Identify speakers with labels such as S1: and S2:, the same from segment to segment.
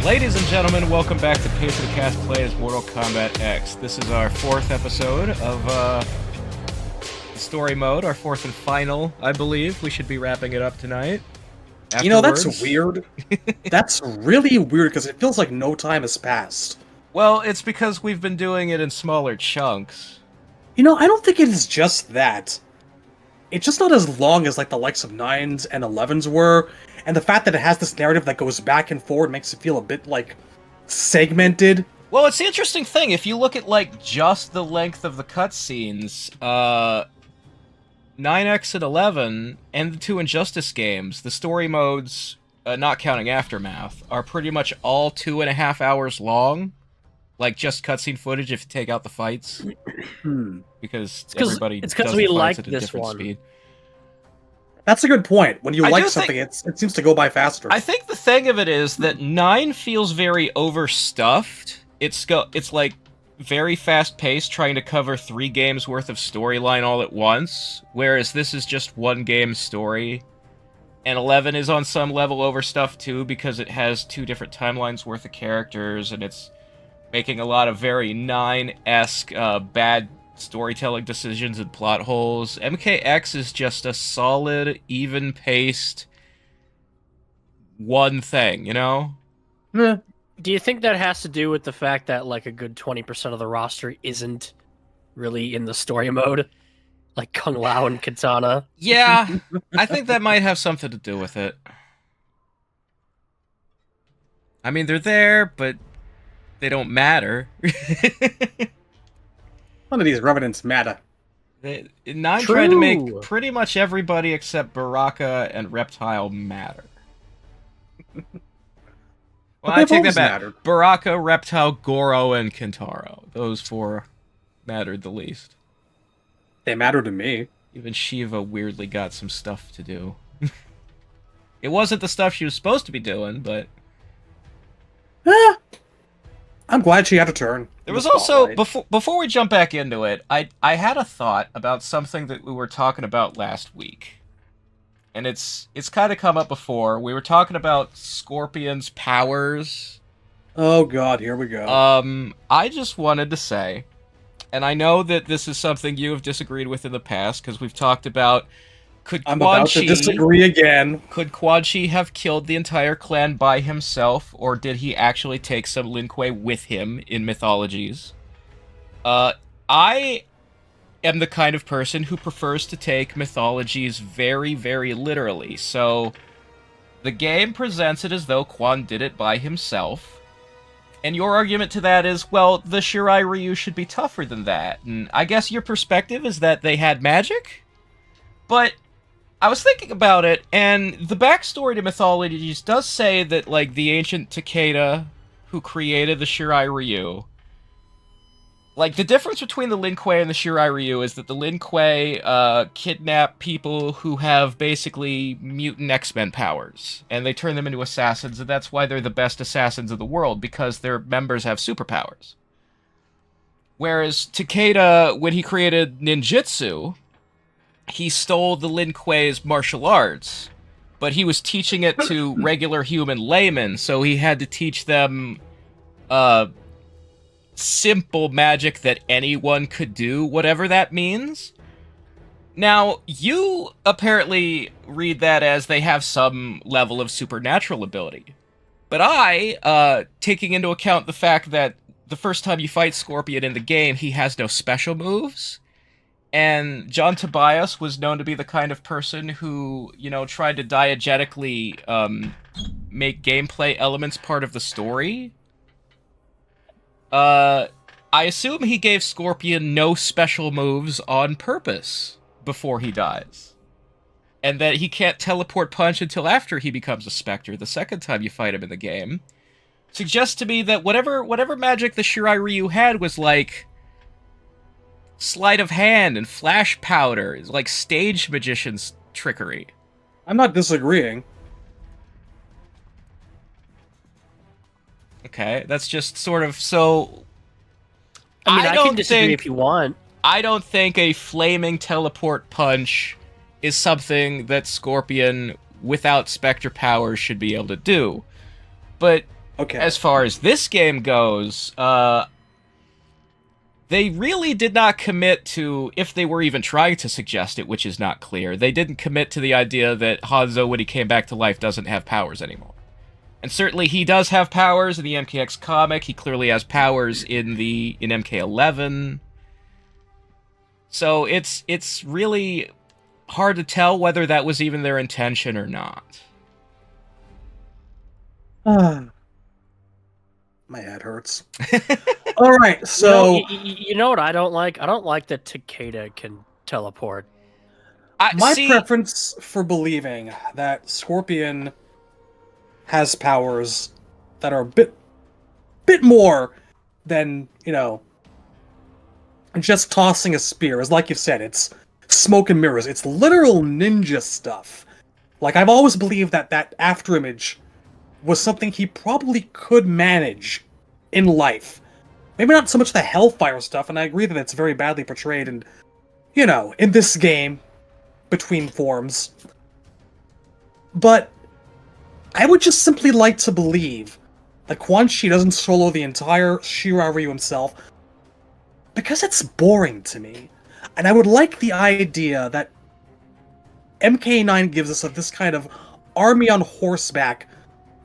S1: Ladies and gentlemen, welcome back to Patronkast Plays Mortal Kombat X. This is our fourth episode of story mode, our fourth and final, I believe. We should be wrapping it up tonight.
S2: You know, that's weird. That's really weird, because it feels like no time has passed.
S1: Well, it's because we've been doing it in smaller chunks.
S2: You know, I don't think it is just that. It's just not as long as, like, the likes of 9s and 11s were, and the fact that it has this narrative that goes back and forward makes it feel a bit, like, segmented.
S1: Well, it's the interesting thing. If you look at, like, just the length of the cutscenes, 9X and 11, and the two Injustice games, the story modes, not counting Aftermath, are pretty much all 2.5 hours long. Like, just cutscene footage if you take out the fights. Because everybody does the fights at a different speed.
S2: That's a good point. When you like something, it seems to go by faster.
S1: I think the thing of it is that 9 feels very overstuffed. It's like very fast-paced, trying to cover 3 games worth of storyline all at once, whereas this is just one game's story. And 11 is on some level overstuffed too, because it has 2 different timelines worth of characters, and it's making a lot of very 9-esque bad storytelling decisions and plot holes. MKX is just a solid, even-paced one thing, you know?
S3: Do you think that has to do with the fact that, like, a good 20% of the roster isn't really in the story mode? Like Kung Lao and Katana?
S1: Yeah, I think that might have something to do with it. I mean, they're there, but they don't matter.
S2: None of these revenants matter.
S1: 9 tried to make pretty much everybody except Baraka and Reptile matter. Well, I take that back. Baraka, Reptile, Goro, and Kintaro. Those 4 mattered the least.
S2: They matter to me.
S1: Even Shiva weirdly got some stuff to do. It wasn't the stuff she was supposed to be doing, but...
S2: I'm glad she had a turn.
S1: There was also, before we jump back into it, I had a thought about something that we were talking about last week. And it's kind of come up before. We were talking about Scorpion's powers.
S2: Oh god, here we go.
S1: I just wanted to say, and I know that this is something you have disagreed with in the past, because we've talked about,
S2: I'm about to disagree again.
S1: Could Quan Chi have killed the entire clan by himself, or did he actually take some Lin Kuei with him in mythologies? I am the kind of person who prefers to take mythologies very, very literally, so the game presents it as though Quan did it by himself, and your argument to that is, well, the Shirai Ryu should be tougher than that, and I guess your perspective is that they had magic? But I was thinking about it, and the backstory to mythologies does say that, like, the ancient Takeda, who created the Shirai Ryu, like, the difference between the Lin Kuei and the Shirai Ryu is that the Lin Kuei kidnap people who have basically mutant X-Men powers, and they turn them into assassins, and that's why they're the best assassins of the world, because their members have superpowers. Whereas Takeda, when he created ninjutsu, he stole the Lin Kuei's martial arts, but he was teaching it to regular human laymen, so he had to teach them simple magic that anyone could do, whatever that means. Now, you apparently read that as they have some level of supernatural ability. But I, taking into account the fact that the first time you fight Scorpion in the game, he has no special moves, and John Tobias was known to be the kind of person who, you know, tried to diegetically make gameplay elements part of the story. I assume he gave Scorpion no special moves on purpose before he dies. And that he can't teleport punch until after he becomes a Spectre the second time you fight him in the game. Suggests to me that whatever magic the Shirai Ryu had was like sleight of hand and flash powder, is like stage magician's trickery.
S2: I'm not disagreeing.
S1: Okay, that's just sort of so.
S3: I mean, I can disagree if you want.
S1: I don't think a flaming teleport punch is something that Scorpion, without Spectre powers, should be able to do. But
S2: Okay.
S1: As far as this game goes, they really did not commit to, if they were even trying to suggest it, which is not clear, they didn't commit to the idea that Hanzo, when he came back to life, doesn't have powers anymore. And certainly he does have powers in the MKX comic. He clearly has powers in MK11. So it's really hard to tell whether that was even their intention or not.
S2: My head hurts. All right, so
S3: you know what I don't like? I don't like that Takeda can teleport.
S2: my preference for believing that Scorpion has powers that are a bit more than, just tossing a spear is, like you said, it's smoke and mirrors. It's literal ninja stuff. Like, I've always believed that afterimage was something he probably could manage in life. Maybe not so much the Hellfire stuff, and I agree that it's very badly portrayed and, in this game, between forms. But I would just simply like to believe that Quan Chi doesn't solo the entire Shiraryu himself, because it's boring to me. And I would like the idea that MK9 gives us of this kind of army on horseback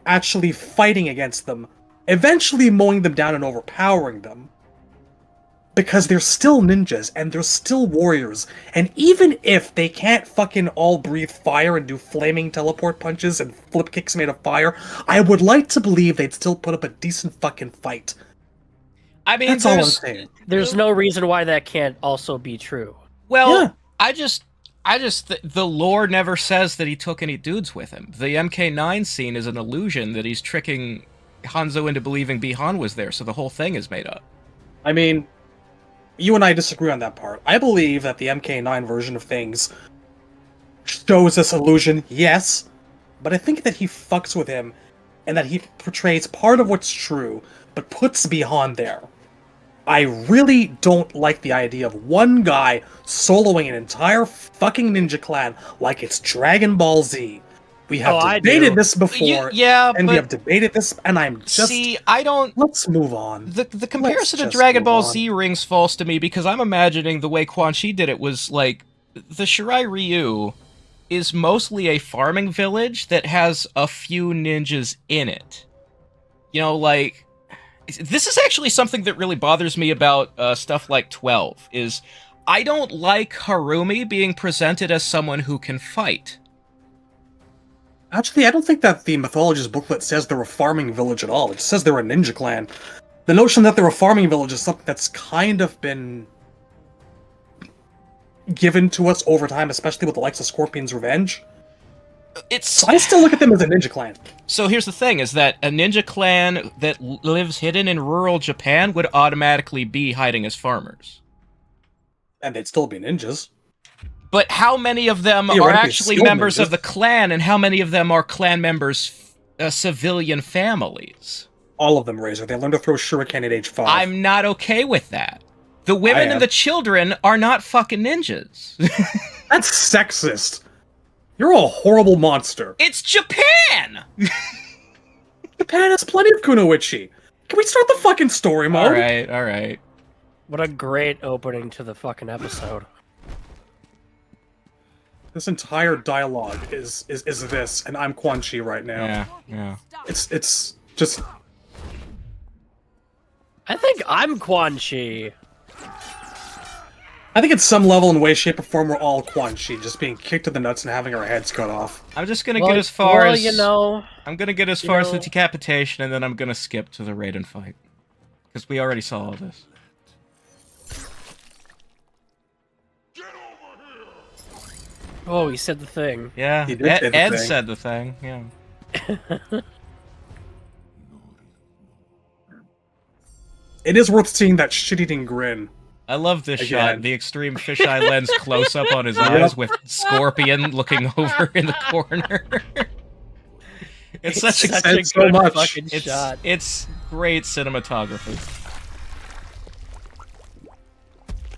S2: actually fighting against them, eventually mowing them down and overpowering them. Because they're still ninjas, and they're still warriors, and even if they can't fucking all breathe fire and do flaming teleport punches and flip kicks made of fire, I would like to believe they'd still put up a decent fucking fight.
S1: I mean,
S2: that's all I'm saying.
S3: There's no reason why that can't also be true.
S1: Well,
S2: Yeah.
S1: the lore never says that he took any dudes with him. The MK9 scene is an illusion that he's tricking Hanzo into believing Bi-Han was there, so the whole thing is made up.
S2: I mean, you and I disagree on that part. I believe that the MK9 version of things shows this illusion, yes, but I think that he fucks with him, and that he portrays part of what's true, but puts Bi-Han there. I really don't like the idea of one guy soloing an entire fucking ninja clan like it's Dragon Ball Z. We have debated this before, and we have debated this, and I'm just...
S1: See, I don't...
S2: Let's move on.
S1: The comparison to Dragon Ball Z rings false to me, because I'm imagining the way Quan Chi did it was, like, the Shirai Ryu is mostly a farming village that has a few ninjas in it. Like... This is actually something that really bothers me about stuff like 12, is I don't like Harumi being presented as someone who can fight.
S2: Actually, I don't think that the Mythologist booklet says they're a farming village at all. It says they're a ninja clan. The notion that they're a farming village is something that's kind of been given to us over time, especially with the likes of Scorpion's Revenge. So I still look at them as a ninja clan.
S1: So here's the thing, is that a ninja clan that lives hidden in rural Japan would automatically be hiding as farmers.
S2: And they'd still be ninjas.
S1: But how many of them are actually members of the clan, and how many of them are clan members' civilian families?
S2: All of them, Razor. They learn to throw shuriken at age 5.
S1: I'm not okay with that. The women and the children are not fucking ninjas.
S2: That's sexist. You're a horrible monster.
S1: It's Japan!
S2: Japan has plenty of kunoichi. Can we start the fucking story mode?
S1: Alright.
S3: What a great opening to the fucking episode.
S2: This entire dialogue is this, and I'm Quan Chi right now.
S1: Yeah.
S2: It's just...
S3: I think I'm Quan Chi.
S2: I think at some level and way, shape, or form, we're all Quan Chi, just being kicked to the nuts and having our heads cut off.
S1: I'm just gonna get as far as...
S3: I'm
S1: gonna get as far as the decapitation, and then I'm gonna skip to the Raiden fight. Because we already saw all this.
S3: Oh, he said the thing.
S1: Yeah, Ed said the thing, yeah.
S2: It is worth seeing that shit-eating grin.
S1: I love this shot, the extreme fisheye lens close-up on his eyes with Scorpion looking over in the corner. It's such a good
S3: fucking shot.
S1: It's great cinematography.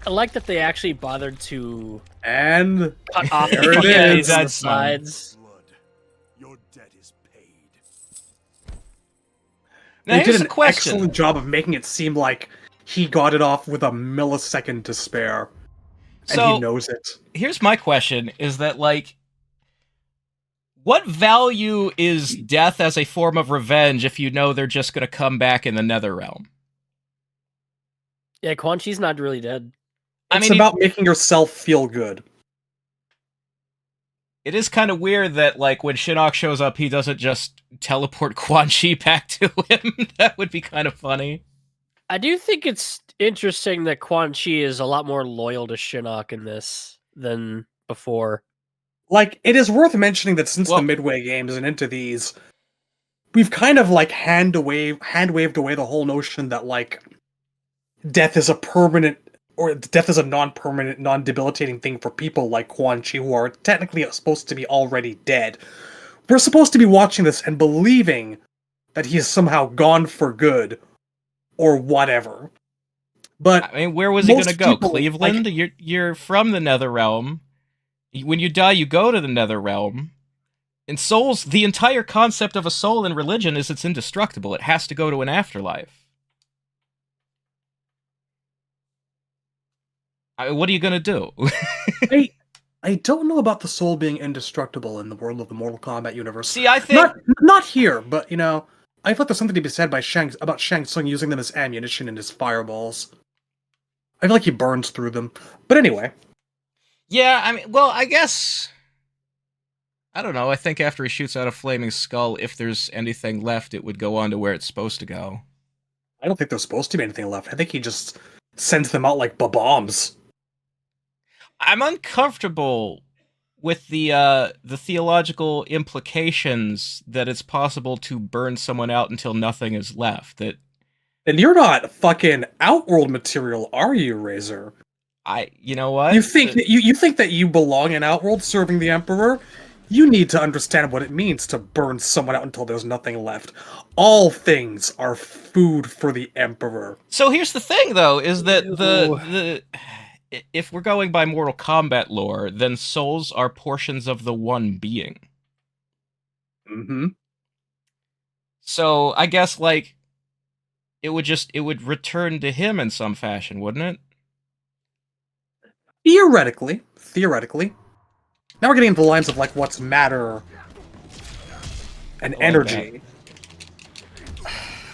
S3: I like that they actually bothered to
S2: and
S3: cut off
S2: there it is.
S3: The sides.
S4: Your debt is paid.
S1: Now,
S2: They did
S1: here's
S2: an
S1: a question.
S2: excellent job of making it seem like he got it off with a millisecond to spare. And
S1: So,
S2: he knows it.
S1: here's my question, is that, like, what value is death as a form of revenge if you know they're just going to come back in the Netherrealm?
S3: Yeah, Quan Chi's not really dead.
S2: It's about making yourself feel good.
S1: It is kind of weird that, like, when Shinnok shows up, he doesn't just teleport Quan Chi back to him. That would be kind of funny.
S3: I do think it's interesting that Quan Chi is a lot more loyal to Shinnok in this than before.
S2: Like, it is worth mentioning that since the Midway games and into these, we've kind of, like, hand-waved away the whole notion that, like, death is a permanent, or death is a non-permanent, non-debilitating thing for people like Quan Chi, who are technically supposed to be already dead. We're supposed to be watching this and believing that he is somehow gone for good, or whatever. But
S1: I mean, where was he going to go?
S2: people,
S1: Cleveland?
S2: like,
S1: You're from the Netherrealm. When you die, you go to the Netherrealm. And souls, the entire concept of a soul in religion is it's indestructible. It has to go to an afterlife. What are you going to do?
S2: I don't know about the soul being indestructible in the world of the Mortal Kombat universe.
S1: See, I think...
S2: Not here, but, you know, I feel like there's something to be said about Shang Tsung using them as ammunition in his fireballs. I feel like he burns through them. But anyway.
S1: Yeah, I mean, well, I guess... I don't know, I think after he shoots out a flaming skull, if there's anything left, it would go on to where it's supposed to go.
S2: I don't think there's supposed to be anything left. I think he just sends them out like bombs.
S1: I'm uncomfortable with the theological implications that it's possible to burn someone out until nothing is left. That...
S2: And you're not fucking Outworld material, are you, Razor?
S1: You know what?
S2: You think that you belong in Outworld serving the Emperor? You need to understand what it means to burn someone out until there's nothing left. All things are food for the Emperor.
S1: So here's the thing, though, is that if we're going by Mortal Kombat lore, then souls are portions of the one being.
S2: Mm-hmm.
S1: So I guess, like, it would return to him in some fashion, wouldn't it?
S2: Theoretically. Now we're getting into the lines of, like, what's matter and energy.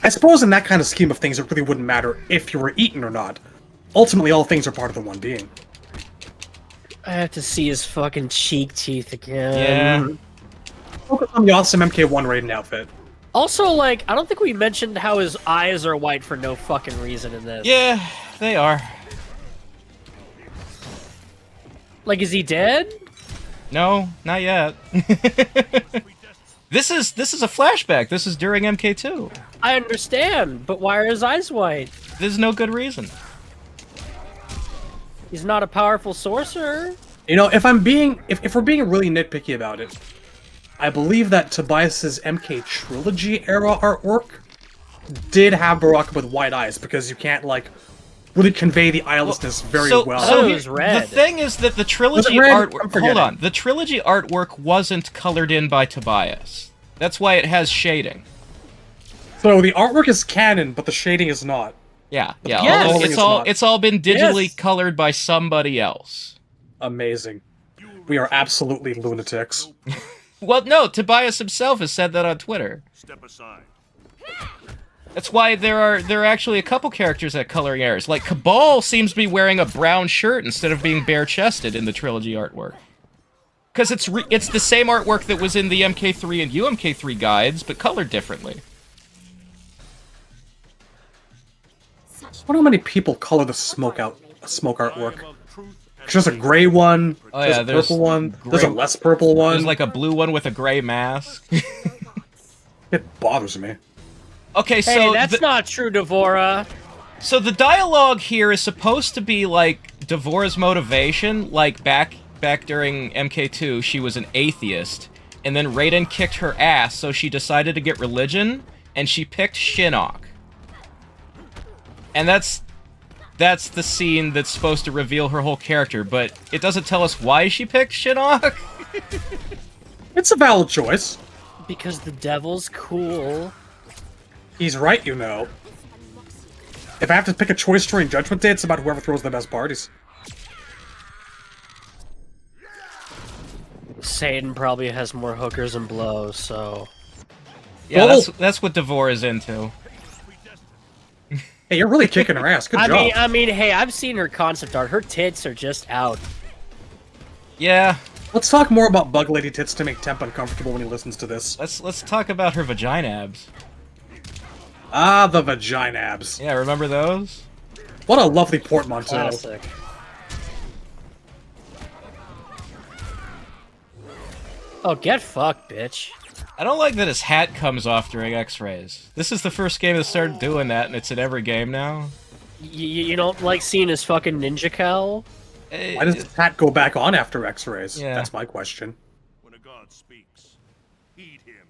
S2: I suppose in that kind of scheme of things, it really wouldn't matter if you were eaten or not. Ultimately, all things are part of the one being.
S3: I have to see his fucking cheek teeth again.
S1: Yeah.
S2: Focus on the awesome MK1 Raiden outfit.
S3: Also, like, I don't think we mentioned how his eyes are white for no fucking reason in this.
S1: Yeah, they are.
S3: Like, is he dead?
S1: No, not yet. This is a flashback. This is during MK2.
S3: I understand, but why are his eyes white?
S1: There's no good reason.
S3: He's not a powerful sorcerer.
S2: You know, if we're being really nitpicky about it, I believe that Tobias's MK Trilogy era artwork did have Baraka with white eyes, because you can't, like, really convey the eyelessness very well.
S3: So it was red.
S1: The thing is that the trilogy artwork... Hold on. The trilogy artwork wasn't colored in by Tobias. That's why it has shading.
S2: So the artwork is canon, but the shading is not.
S1: Yeah.
S3: Yes.
S1: It's all been digitally colored by somebody else.
S2: Amazing. We are absolutely lunatics.
S1: Well, no, Tobias himself has said that on Twitter.
S4: Step aside.
S1: That's why there are actually a couple characters that coloring errors. Like, Cabal seems to be wearing a brown shirt instead of being bare-chested in the trilogy artwork. Because it's the same artwork that was in the MK3 and UMK3 guides, but colored differently.
S2: I wonder how many people color the smoke artwork. There's a gray one, there's a purple one, there's a less purple one.
S1: There's like a blue one with a gray mask.
S2: It bothers me.
S1: Okay, so...
S3: Hey, that's not true, Devora.
S1: So the dialogue here is supposed to be, like, Devora's motivation. Like, back during MK2, she was an atheist, and then Raiden kicked her ass, so she decided to get religion, and she picked Shinnok. And that's the scene that's supposed to reveal her whole character, but it doesn't tell us why she picked Shinnok.
S2: It's a valid choice.
S3: Because the devil's cool.
S2: He's right, you know. If I have to pick a choice during Judgment Day, it's about whoever throws the best parties.
S3: Satan probably has more hookers and blows, so...
S1: Yeah,
S2: Oh!
S1: that's what Devore is into.
S2: Hey, you're really kicking her ass. Good job.
S3: I mean, hey, I've seen her concept art. Her tits are just out.
S1: Yeah.
S2: Let's talk more about Bug Lady tits to make Temp uncomfortable when he listens to this.
S1: Let's talk about her vagina abs.
S2: Ah, the vagina abs.
S1: Yeah, remember those?
S2: What a lovely portmanteau.
S3: Classic. Oh, get fucked, bitch.
S1: I don't like that his hat comes off during X-rays. This is the first game that started doing that, and it's in every game now.
S3: You don't like seeing his fucking ninja cowl?
S2: Why does his hat go back on after X-rays?
S1: Yeah.
S2: That's my question.
S4: When a god speaks, heed him.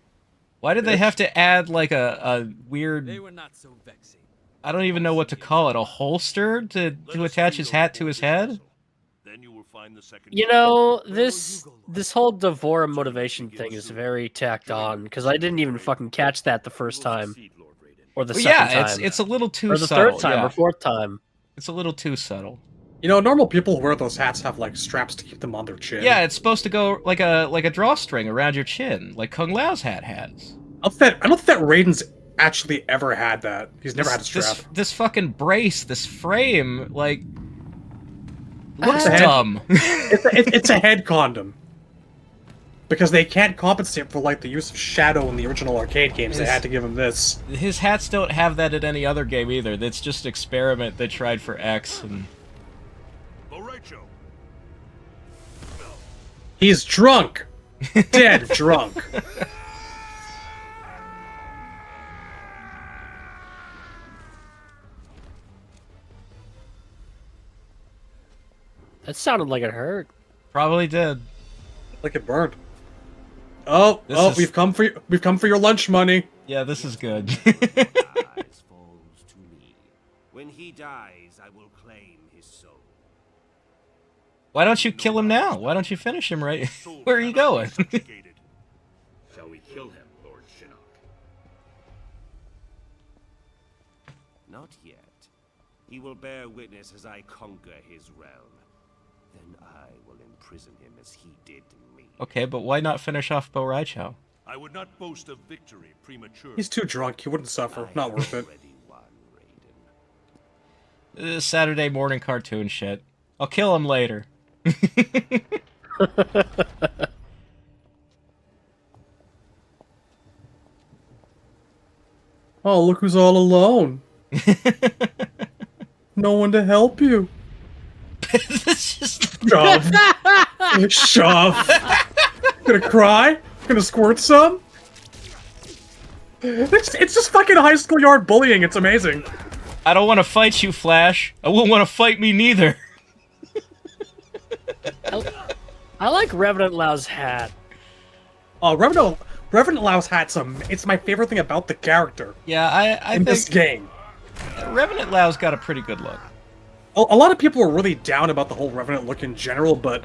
S1: Why did they have to add, like, a weird...
S5: They were not so vexing.
S1: I don't even know what to call it, a holster to attach his hat to his head?
S4: Then you will find the second.
S3: You know, this whole Devore motivation thing is very tacked on, because I didn't even fucking catch that the first time. Or the
S1: Well,
S3: second
S1: yeah,
S3: time.
S1: it's a little too
S3: or the
S1: subtle.
S3: third time,
S1: yeah.
S3: or fourth time.
S1: It's a little too subtle.
S2: You know, normal people who wear those hats have, like, straps to keep them on their chin.
S1: Yeah, it's supposed to go like a drawstring around your chin, like Kung Lao's hat has.
S2: I don't think that Raiden's actually ever had that. He's never had a strap.
S1: This fucking brace, this frame, like... looks
S2: Ah.
S1: dumb.
S2: It's a head condom. Because they can't compensate for, like, the use of shadow in the original arcade games. They had to give him this.
S1: His hats don't have that in any other game either. It's just an experiment they tried for X, and...
S4: Borracho.
S2: He's drunk! Dead drunk.
S3: That sounded like it hurt.
S1: Probably did.
S2: Like it burned. Oh,
S1: This is-
S2: we've come for your lunch money.
S1: Yeah, this is good.
S5: Eyes falls to me. When he dies, I will claim his soul.
S1: Why don't you kill him now? Why don't you finish him right? Where are you going?
S5: Shall we kill him, Lord Shinnok? Not yet. He will bear witness as I conquer his realm. Then I will imprison him as he did me.
S1: Okay, but why not finish off Bo Raichou?
S4: I would not boast of victory prematurely.
S2: He's too drunk. He wouldn't suffer.
S5: I
S2: Not
S5: have
S2: worth it.
S5: already won, Raiden.
S1: Saturday morning cartoon shit. I'll kill him later.
S2: Oh, look who's all alone. No one to help you.
S1: It's just...
S2: Shove. Shove. Gonna cry? Gonna squirt some? It's just fucking high school yard bullying. It's amazing.
S1: I don't want to fight you, Flash. I wouldn't want to fight me neither.
S3: I like Revenant Lau's hat.
S2: Oh, Revenant Lau's hat's it's my favorite thing about the character
S1: Yeah, I
S2: in this
S1: think
S2: game.
S1: Revenant Lau's got a pretty good look.
S2: A lot of people are really down about the whole Revenant look in general, but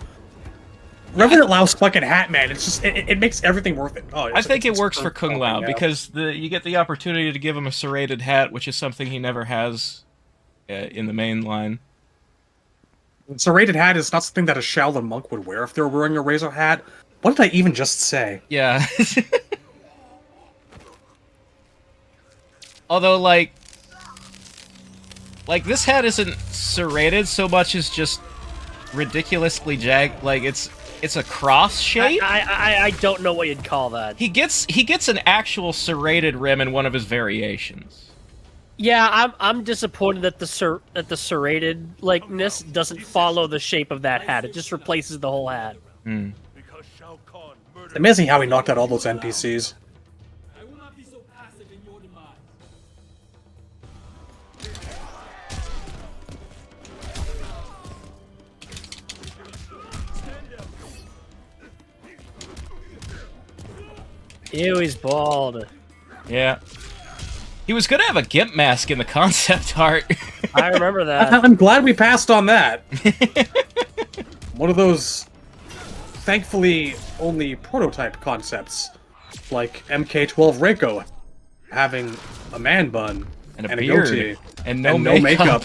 S2: Revenant Lau's fucking hat, man, it's just it makes everything worth it. Oh,
S1: I think it
S2: it's
S1: works for Kung Lao
S2: now.
S1: because you get the opportunity to give him a serrated hat, which is something he never has in the main line.
S2: Serrated hat is not something that a Shaolin monk would wear if they were wearing a razor hat. What did I even just say?
S1: Yeah. Although, like this hat isn't serrated so much as just ridiculously jagged. Like it's a cross shape.
S3: I don't know what you'd call that.
S1: He gets an actual serrated rim in one of his variations.
S3: Yeah, I'm disappointed that the serrated likeness doesn't follow the shape of that hat. It just replaces the whole hat.
S1: Hmm.
S4: Because Shao Kahn murdered.
S2: It's amazing how he knocked out all those NPCs.
S6: I will not be so passive in your demise.
S3: Ew, he's bald.
S1: Yeah. He was gonna have a gimp mask in the concept art.
S3: I remember that.
S2: I'm glad we passed on that. One of those, thankfully, only prototype concepts, like MK12 Reiko. having a man bun
S1: And a
S2: and
S1: beard.
S2: goatee
S1: And no
S2: and
S1: makeup.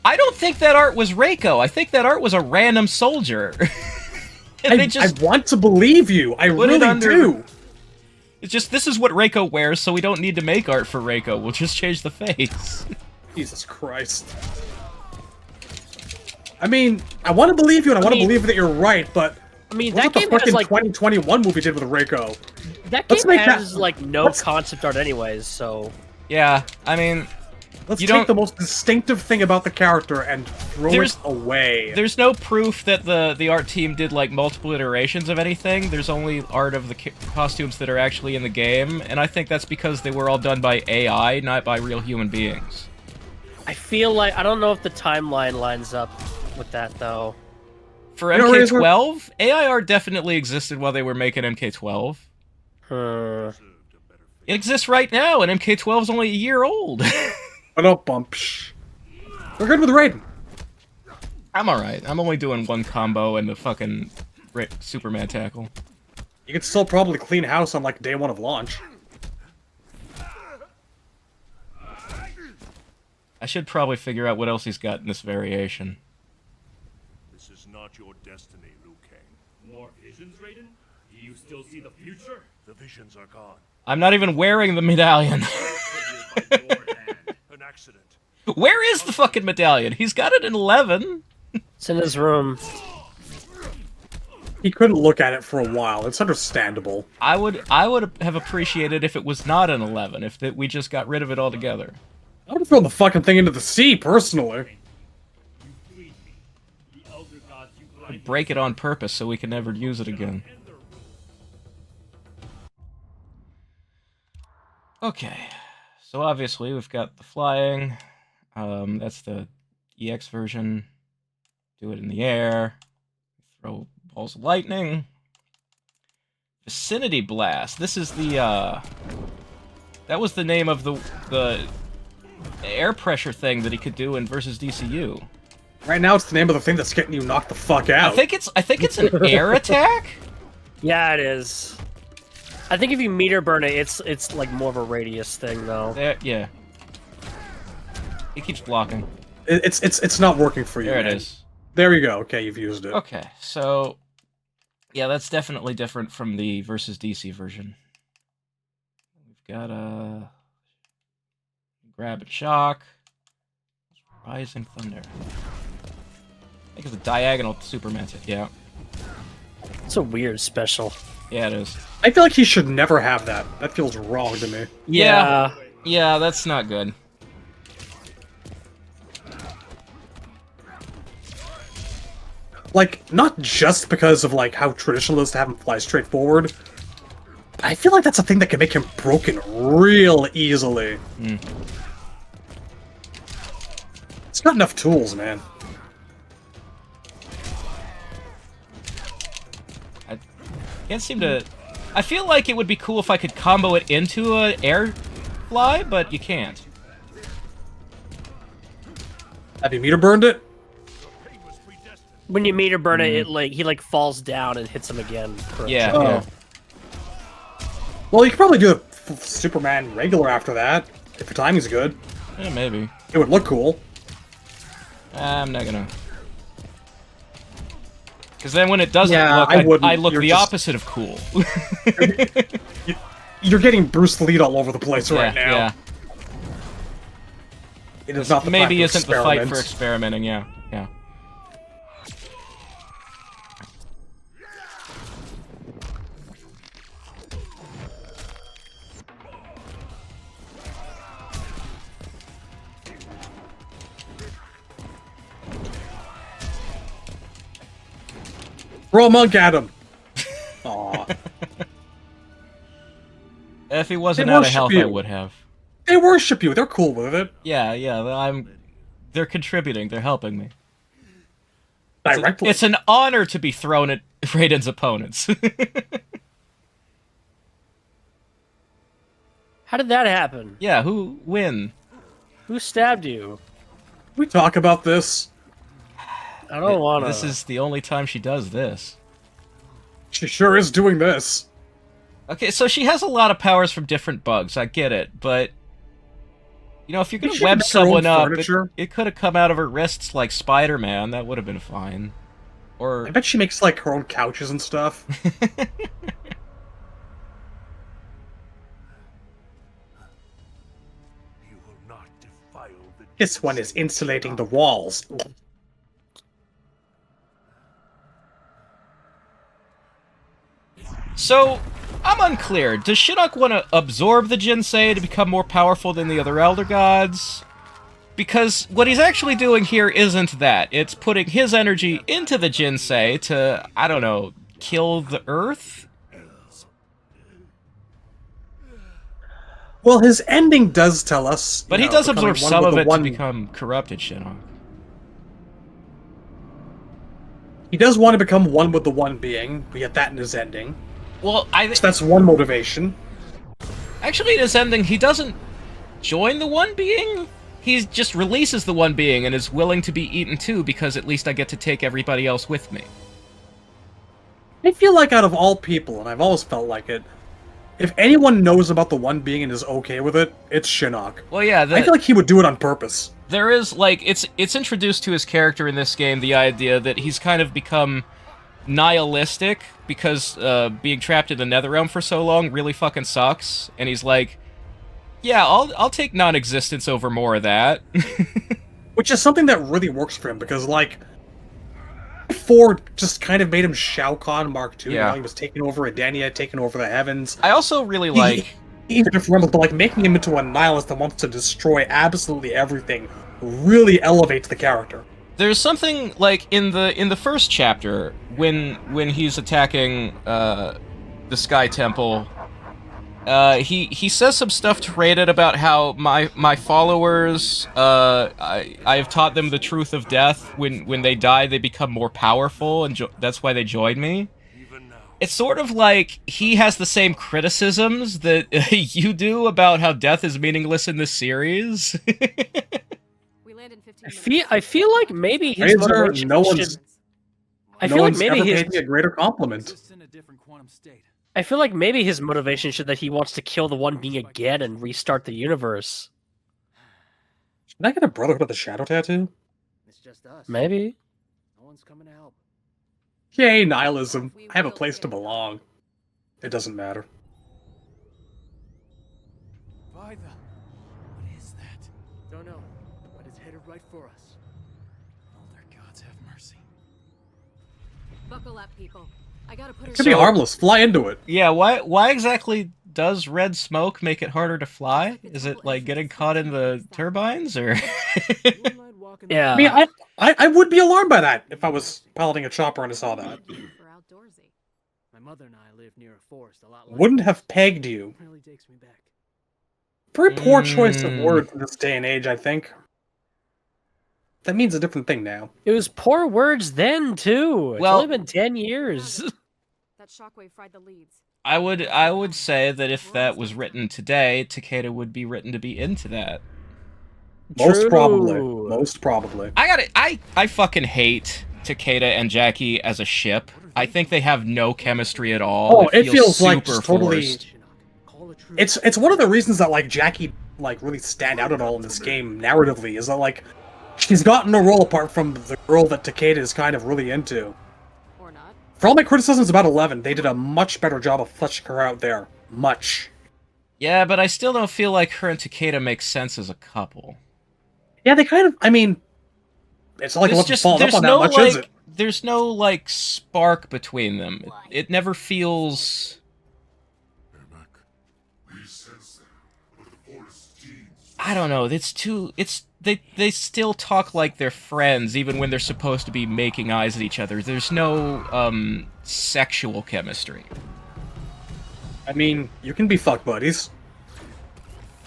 S1: I don't think that art was Reiko. I think that art was a random soldier. And they just
S2: I want to believe you. I
S1: put it
S2: really
S1: under-
S2: do.
S1: It's just, this is what Reiko wears, so we don't need to make art for Reiko. We'll just change the face.
S2: Jesus Christ. I mean, I want to believe you, and I want to believe that you're right, but
S3: I mean,
S2: look
S3: that
S2: what the
S3: game has
S2: fucking
S3: like
S2: 2021 movie did with Reiko.
S3: that
S2: let's
S3: game
S2: make that-
S3: has like no
S2: let's-
S3: concept art anyways. So
S1: Yeah, I mean,
S2: Let's
S1: You
S2: take
S1: don't-
S2: the most distinctive thing about the character and throw
S1: There's-
S2: it away.
S1: there's no proof that the art team did, like, multiple iterations of anything. There's only art of the costumes that are actually in the game, and I think that's because they were all done by AI, not by real human beings.
S3: I feel like I don't know if the timeline lines up with that though.
S1: For
S2: You know, Razor-
S1: MK12, AI art definitely existed while they were making MK12.
S3: Hmm.
S1: It exists right now, and MK12 is only a year old.
S2: But oh, bump. Shh. We're good with Raiden.
S1: I'm alright. I'm only doing one combo and the fucking Superman tackle.
S2: You could still probably clean house on like day one of launch.
S1: I should probably figure out what else he's got in this variation.
S4: This is not your destiny, Liu Kang.
S6: More visions, Raiden? Do you still see the future?
S4: The visions are gone.
S1: I'm not even wearing the medallion.
S6: Put it by your hand.
S4: An accident.
S1: Where is the fucking medallion? He's got it in 11.
S3: It's in his room.
S2: He couldn't look at it for a while. It's understandable.
S1: I would have appreciated if it was not an 11, if we just got rid of it altogether.
S2: I would have thrown the fucking thing into the sea, personally.
S6: You freed me. The elder gods you
S1: I'd
S6: blinded.
S1: break it on purpose so we can never use it again.
S6: End their rule.
S1: Okay, so obviously we've got the flying. That's the EX version. Do it in the air. Throw balls of lightning. Vicinity blast. This is the that was the name of the air pressure thing that he could do in versus DCU.
S2: Right now, it's the name of the thing that's getting you knocked the fuck out.
S1: I think it's an air attack.
S3: Yeah, it is. I think if you meter burn it, it's like more of a radius thing though.
S1: There, yeah. He keeps blocking.
S2: It's not working for you.
S1: There it
S2: man.
S1: is.
S2: There you go. Okay, you've used it.
S1: Okay, so yeah, that's definitely different from the versus DC version. We've got grab and shock, rising thunder. I think it's a diagonal Superman hit. Yeah,
S3: It's a weird special.
S1: yeah, it is.
S2: I feel like he should never have that. That feels wrong to me.
S1: Yeah, yeah, that's not good.
S2: Like, not just because of like how traditional it is to have him fly straight forward. I feel like that's a thing that can make him broken real easily.
S1: Mm.
S2: It's got enough tools, man.
S1: I can't seem to. I feel like it would be cool if I could combo it into an air fly, but you can't.
S2: Have you meter burned it?
S3: When you meter burn it, he like falls down and hits him again. for a
S1: Yeah,
S3: chunk.
S1: yeah.
S2: Well, you could probably do a Superman regular after that, if your timing's good.
S1: Yeah, maybe.
S2: It would look cool.
S1: I'm not gonna. Because then when it doesn't
S2: Yeah,
S1: look,
S2: I wouldn't.
S1: I look
S2: You're
S1: the
S2: just-
S1: opposite of cool.
S2: You're getting Bruce Lee all over the place right now.
S1: Yeah.
S2: It is not the
S1: Maybe
S2: time to
S1: isn't the fight for
S2: experiment.
S1: experimenting, yeah. Yeah.
S2: Throw a monk at him. Aw.
S1: If he wasn't
S2: They
S1: out of
S2: worship
S1: health, I
S2: you.
S1: would have.
S2: They worship you. They're cool with it.
S1: Yeah, yeah. They're contributing. They're helping me.
S2: Directly.
S1: It's an honor to be thrown at Raiden's opponents.
S3: How did that happen?
S1: Yeah, who win?
S3: Who stabbed you?
S2: We talk about this.
S3: I don't want to.
S1: This is the only time she does this.
S2: She sure is doing this.
S1: Okay, so she has a lot of powers from different bugs, I get it, but... You know, if you're gonna web someone up, it could have come out of her wrists like Spider-Man, that would have been fine. Or...
S2: I bet she makes, like, her own couches and stuff.
S4: You will not defile the
S2: This one is insulating the walls.
S1: So, I'm unclear. Does Shinnok want to absorb the Jinsei to become more powerful than the other Elder Gods? Because what he's actually doing here isn't that. It's putting his energy into the Jinsei to, I don't know, kill the Earth?
S2: Well, his ending does tell us...
S1: But he does absorb some of it to become corrupted Shinnok.
S2: He does want to become one with the One Being. We get that in his ending.
S1: Well,
S2: So that's one motivation.
S1: Actually, in his ending, he doesn't join the One Being. He just releases the One Being and is willing to be eaten too, because at least I get to take everybody else with me.
S2: I feel like out of all people, and I've always felt like it, if anyone knows about the One Being and is okay with it, it's Shinnok.
S1: Well, yeah,
S2: I feel like he would do it on purpose.
S1: There is, like, it's introduced to his character in this game, the idea that he's kind of become nihilistic because being trapped in the Netherrealm for so long really fucking sucks, and he's like, yeah, I'll take non-existence over more of that.
S2: Which is something that really works for him, because, like, 4 just kind of made him Shao Kahn Mark II.
S1: Yeah.
S2: You know, he was taking over Edenia, taking over the heavens.
S1: I also really like...
S2: Even if but like making him into a nihilist that wants to destroy absolutely everything really elevates the character.
S1: There's something, like, in the first chapter, when he's attacking the Sky Temple, he says some stuff to Raiden about how my followers, I have taught them the truth of death. When they die, they become more powerful, and that's why they join me. It's sort of like he has the same criticisms that you do about how death is meaningless in this series.
S3: I feel like maybe his motivation should... I feel like maybe his...
S2: paid me a greater compliment.
S3: I feel like maybe his motivation should that he wants to kill the One Being again and restart the universe.
S2: Can I get a Brotherhood of the Shadow tattoo?
S7: It's just us.
S3: Maybe.
S7: No one's coming to help.
S2: Yay, nihilism. I have a place to belong. It doesn't matter.
S7: By the... What is that? Don't know, but it's headed right for us. Elder gods have mercy.
S8: Buckle up, people. I gotta put her...
S2: It could be harmless. Fly into it.
S1: Yeah, why exactly does red smoke make it harder to fly? Is it, like, getting caught in the turbines, or...?
S3: Yeah.
S2: I mean, I would be alarmed by that if I was piloting a chopper and I saw that.
S7: My mother and I live near a forest a lot like...
S2: Wouldn't have pegged you.
S7: Really takes me back.
S2: Very poor choice of words in this day and age, I think. That means a different thing now.
S3: It was poor words then, too. It's
S1: Well,
S3: only been 10 years.
S8: That shockwave fried the leads.
S1: I would say that if that was written today, Takeda would be written to be into that.
S2: Most probably. Most probably.
S1: I fucking hate Takeda and Jacqui as a ship. I think they have no chemistry at all.
S2: Oh, it feels like
S1: super
S2: just totally...
S1: forced.
S2: It's one of the reasons that, like, Jacqui, like, really stand out at all in this game, narratively, is that, like, she's gotten a role apart from the girl that Takeda is kind of really into.
S8: Or not.
S2: For all my criticisms about 11, they did a much better job of fleshing her out there. Much.
S1: Yeah, but I still don't feel like her and Takeda make sense as a couple.
S2: Yeah, they kind of, I mean... It's not like Eleven's falling up on that much, is it?
S1: There's no, like, spark between them. It never feels... I don't know, they still talk like they're friends, even when they're supposed to be making eyes at each other. There's no, sexual chemistry.
S2: I mean, you can be fuck buddies.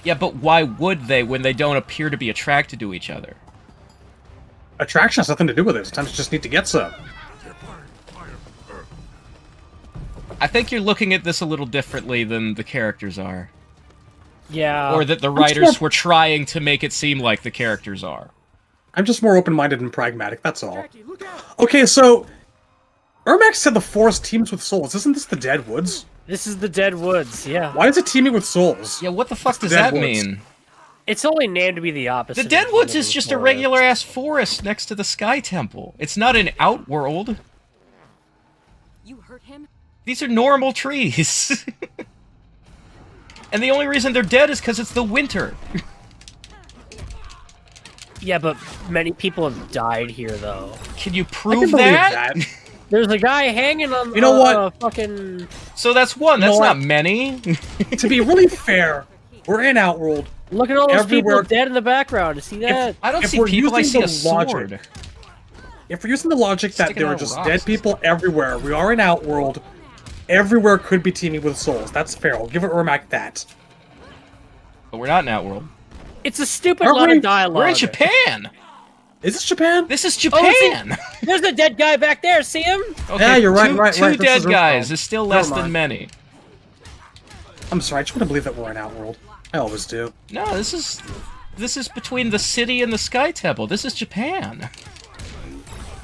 S1: Yeah, but why would they when they don't appear to be attracted to each other?
S2: Attraction has nothing to do with it. Sometimes you just need to get some.
S1: I think you're looking at this a little differently than the characters are.
S3: Yeah.
S1: Or that the writers were trying to make it seem like the characters are.
S2: I'm just more open-minded and pragmatic, that's all. Okay, so... Ermac said the forest teams with souls. Isn't this the Dead Woods?
S3: This is the Dead Woods, yeah.
S2: Why is it teaming with souls?
S1: Yeah, what the fuck does
S2: Dead
S1: that
S2: Woods.
S1: mean?
S3: It's only named to be the opposite.
S1: The Deadwoods is
S3: of
S1: just a
S3: forest.
S1: regular-ass forest next to the Sky Temple. It's not an outworld.
S8: You hurt him?
S1: These are normal trees. And the only reason they're dead is because it's the winter.
S3: Yeah, but many people have died here, though.
S1: Can you
S2: I can
S1: prove
S2: believe
S1: that?
S2: that.
S3: There's a guy hanging on
S2: You know what?
S3: fucking...
S1: So that's one.
S2: You know
S1: That's
S2: what?
S1: not many.
S2: To be really fair, we're in Outworld.
S3: Look at all those
S2: Everywhere-
S3: people dead in the background. You see that?
S1: I don't
S2: If
S1: see
S2: we're
S1: people. I
S2: using
S1: see a
S2: the logic-
S1: sword.
S2: If we're using the logic that
S1: Sticking
S2: there are
S1: out
S2: just
S1: rocks.
S2: dead people everywhere, we are in Outworld. Everywhere could be teaming with souls. That's fair. I'll give it Ermac that.
S1: But we're not in Outworld.
S3: It's a stupid
S2: Aren't
S3: lot
S2: we?
S3: of dialogue.
S1: We're in Japan.
S2: Is this Japan?
S1: This is
S3: Oh,
S1: Japan.
S3: There's a dead guy back there. See him?
S1: Okay,
S2: Yeah, you're right,
S1: two,
S2: right,
S1: two
S2: right. This
S1: dead
S2: is
S1: guys
S2: Earthbound.
S1: is still less
S2: Never
S1: than
S2: mind.
S1: many.
S2: I'm sorry, I just want to believe that we're in Outworld. I always do.
S1: No, this is between the city and the Sky Temple. This is Japan.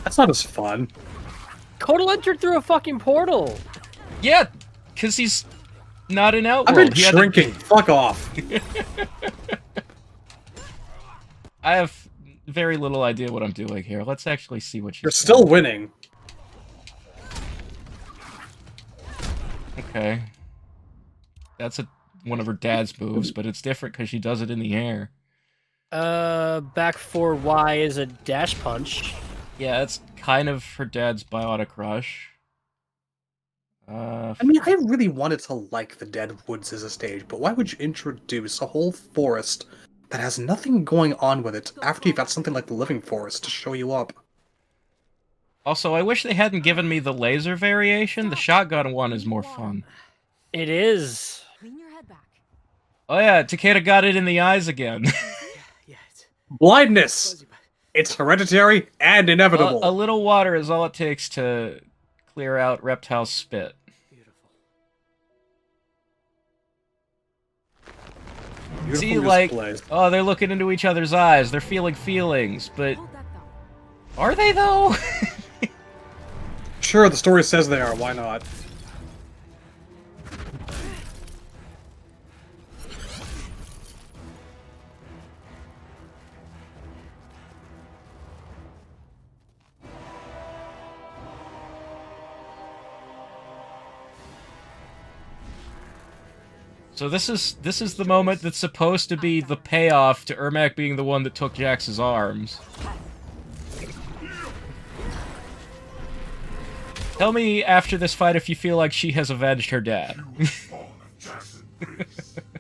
S2: That's not as fun.
S3: Kotal entered through a fucking portal.
S1: Yeah, because he's not in Outworld.
S2: I've been
S1: He had to-
S2: shrinking. Fuck off.
S1: I have very little idea what I'm doing here. Let's actually see what she's
S2: You're still winning.
S1: Okay. That's one of her dad's moves, but it's different because she does it in the air.
S3: Back 4Y is a dash punch.
S1: Yeah, it's kind of her dad's biotic rush.
S2: I mean, I really wanted to like the Dead Woods as a stage, but why would you introduce a whole forest that has nothing going on with it after you've got something like the Living Forest to show you up?
S1: Also, I wish they hadn't given me the laser variation. The shotgun one is more fun.
S3: It is.
S8: Lean your head back.
S1: Oh yeah, Takeda got it in the eyes again.
S7: Yeah, it's
S2: Blindness!
S7: fuzzy, but
S2: It's hereditary and inevitable.
S1: A little water is all it takes to clear out Reptile's spit.
S7: beautiful.
S2: Beautiful
S1: See, like,
S2: displays.
S1: oh, they're looking into each other's eyes. They're feeling feelings, but
S8: Hold that thought.
S1: are they though?
S2: Sure, the story says they are. Why not?
S1: So this is the moment that's supposed to be the payoff to Ermac being the one that took Jax's arms. Tell me after this fight if you feel like she has avenged her dad.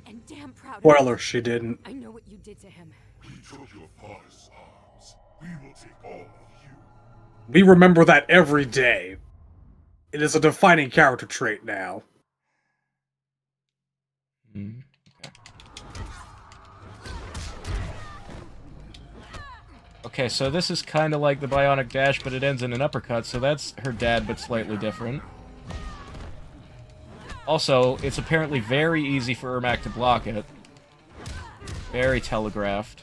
S8: And damn proud of
S2: Spoiler, she didn't.
S8: I know what you did to him.
S4: We took your father's arms. We will take all of you.
S2: We remember that every day. It is a defining character trait now.
S1: Mm, okay, so this is kind of like the Bionic Dash, but it ends in an uppercut, so that's her dad, but slightly different. Also, it's apparently very easy for Ermac to block it. Very telegraphed.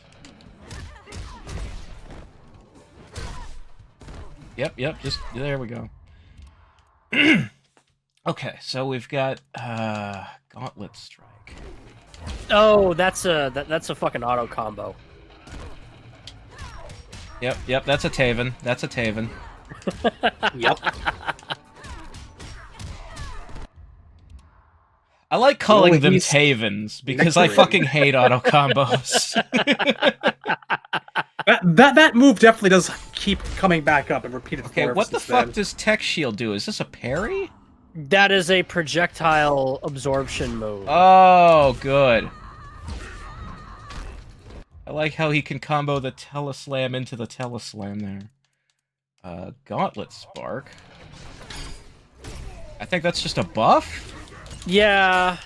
S1: Yep, just, there we go. Okay, so we've got, Gauntlet Strike.
S3: Oh, that's a fucking auto combo.
S1: Yep, that's a Taven. That's a Taven.
S2: Yep.
S1: I like calling
S2: Well,
S1: them
S2: he's
S1: Tavens, because I
S2: nectarin.
S1: fucking hate auto combos.
S2: That move definitely does keep coming back up and repeated.
S1: Okay,
S2: forever
S1: what the
S2: since
S1: fuck
S2: then.
S1: does Tech Shield do? Is this a parry?
S3: That is a projectile absorption move.
S1: Oh, good. I like how he can combo the Teleslam into the Teleslam there. Gauntlet Spark. I think that's just a buff?
S3: Yeah.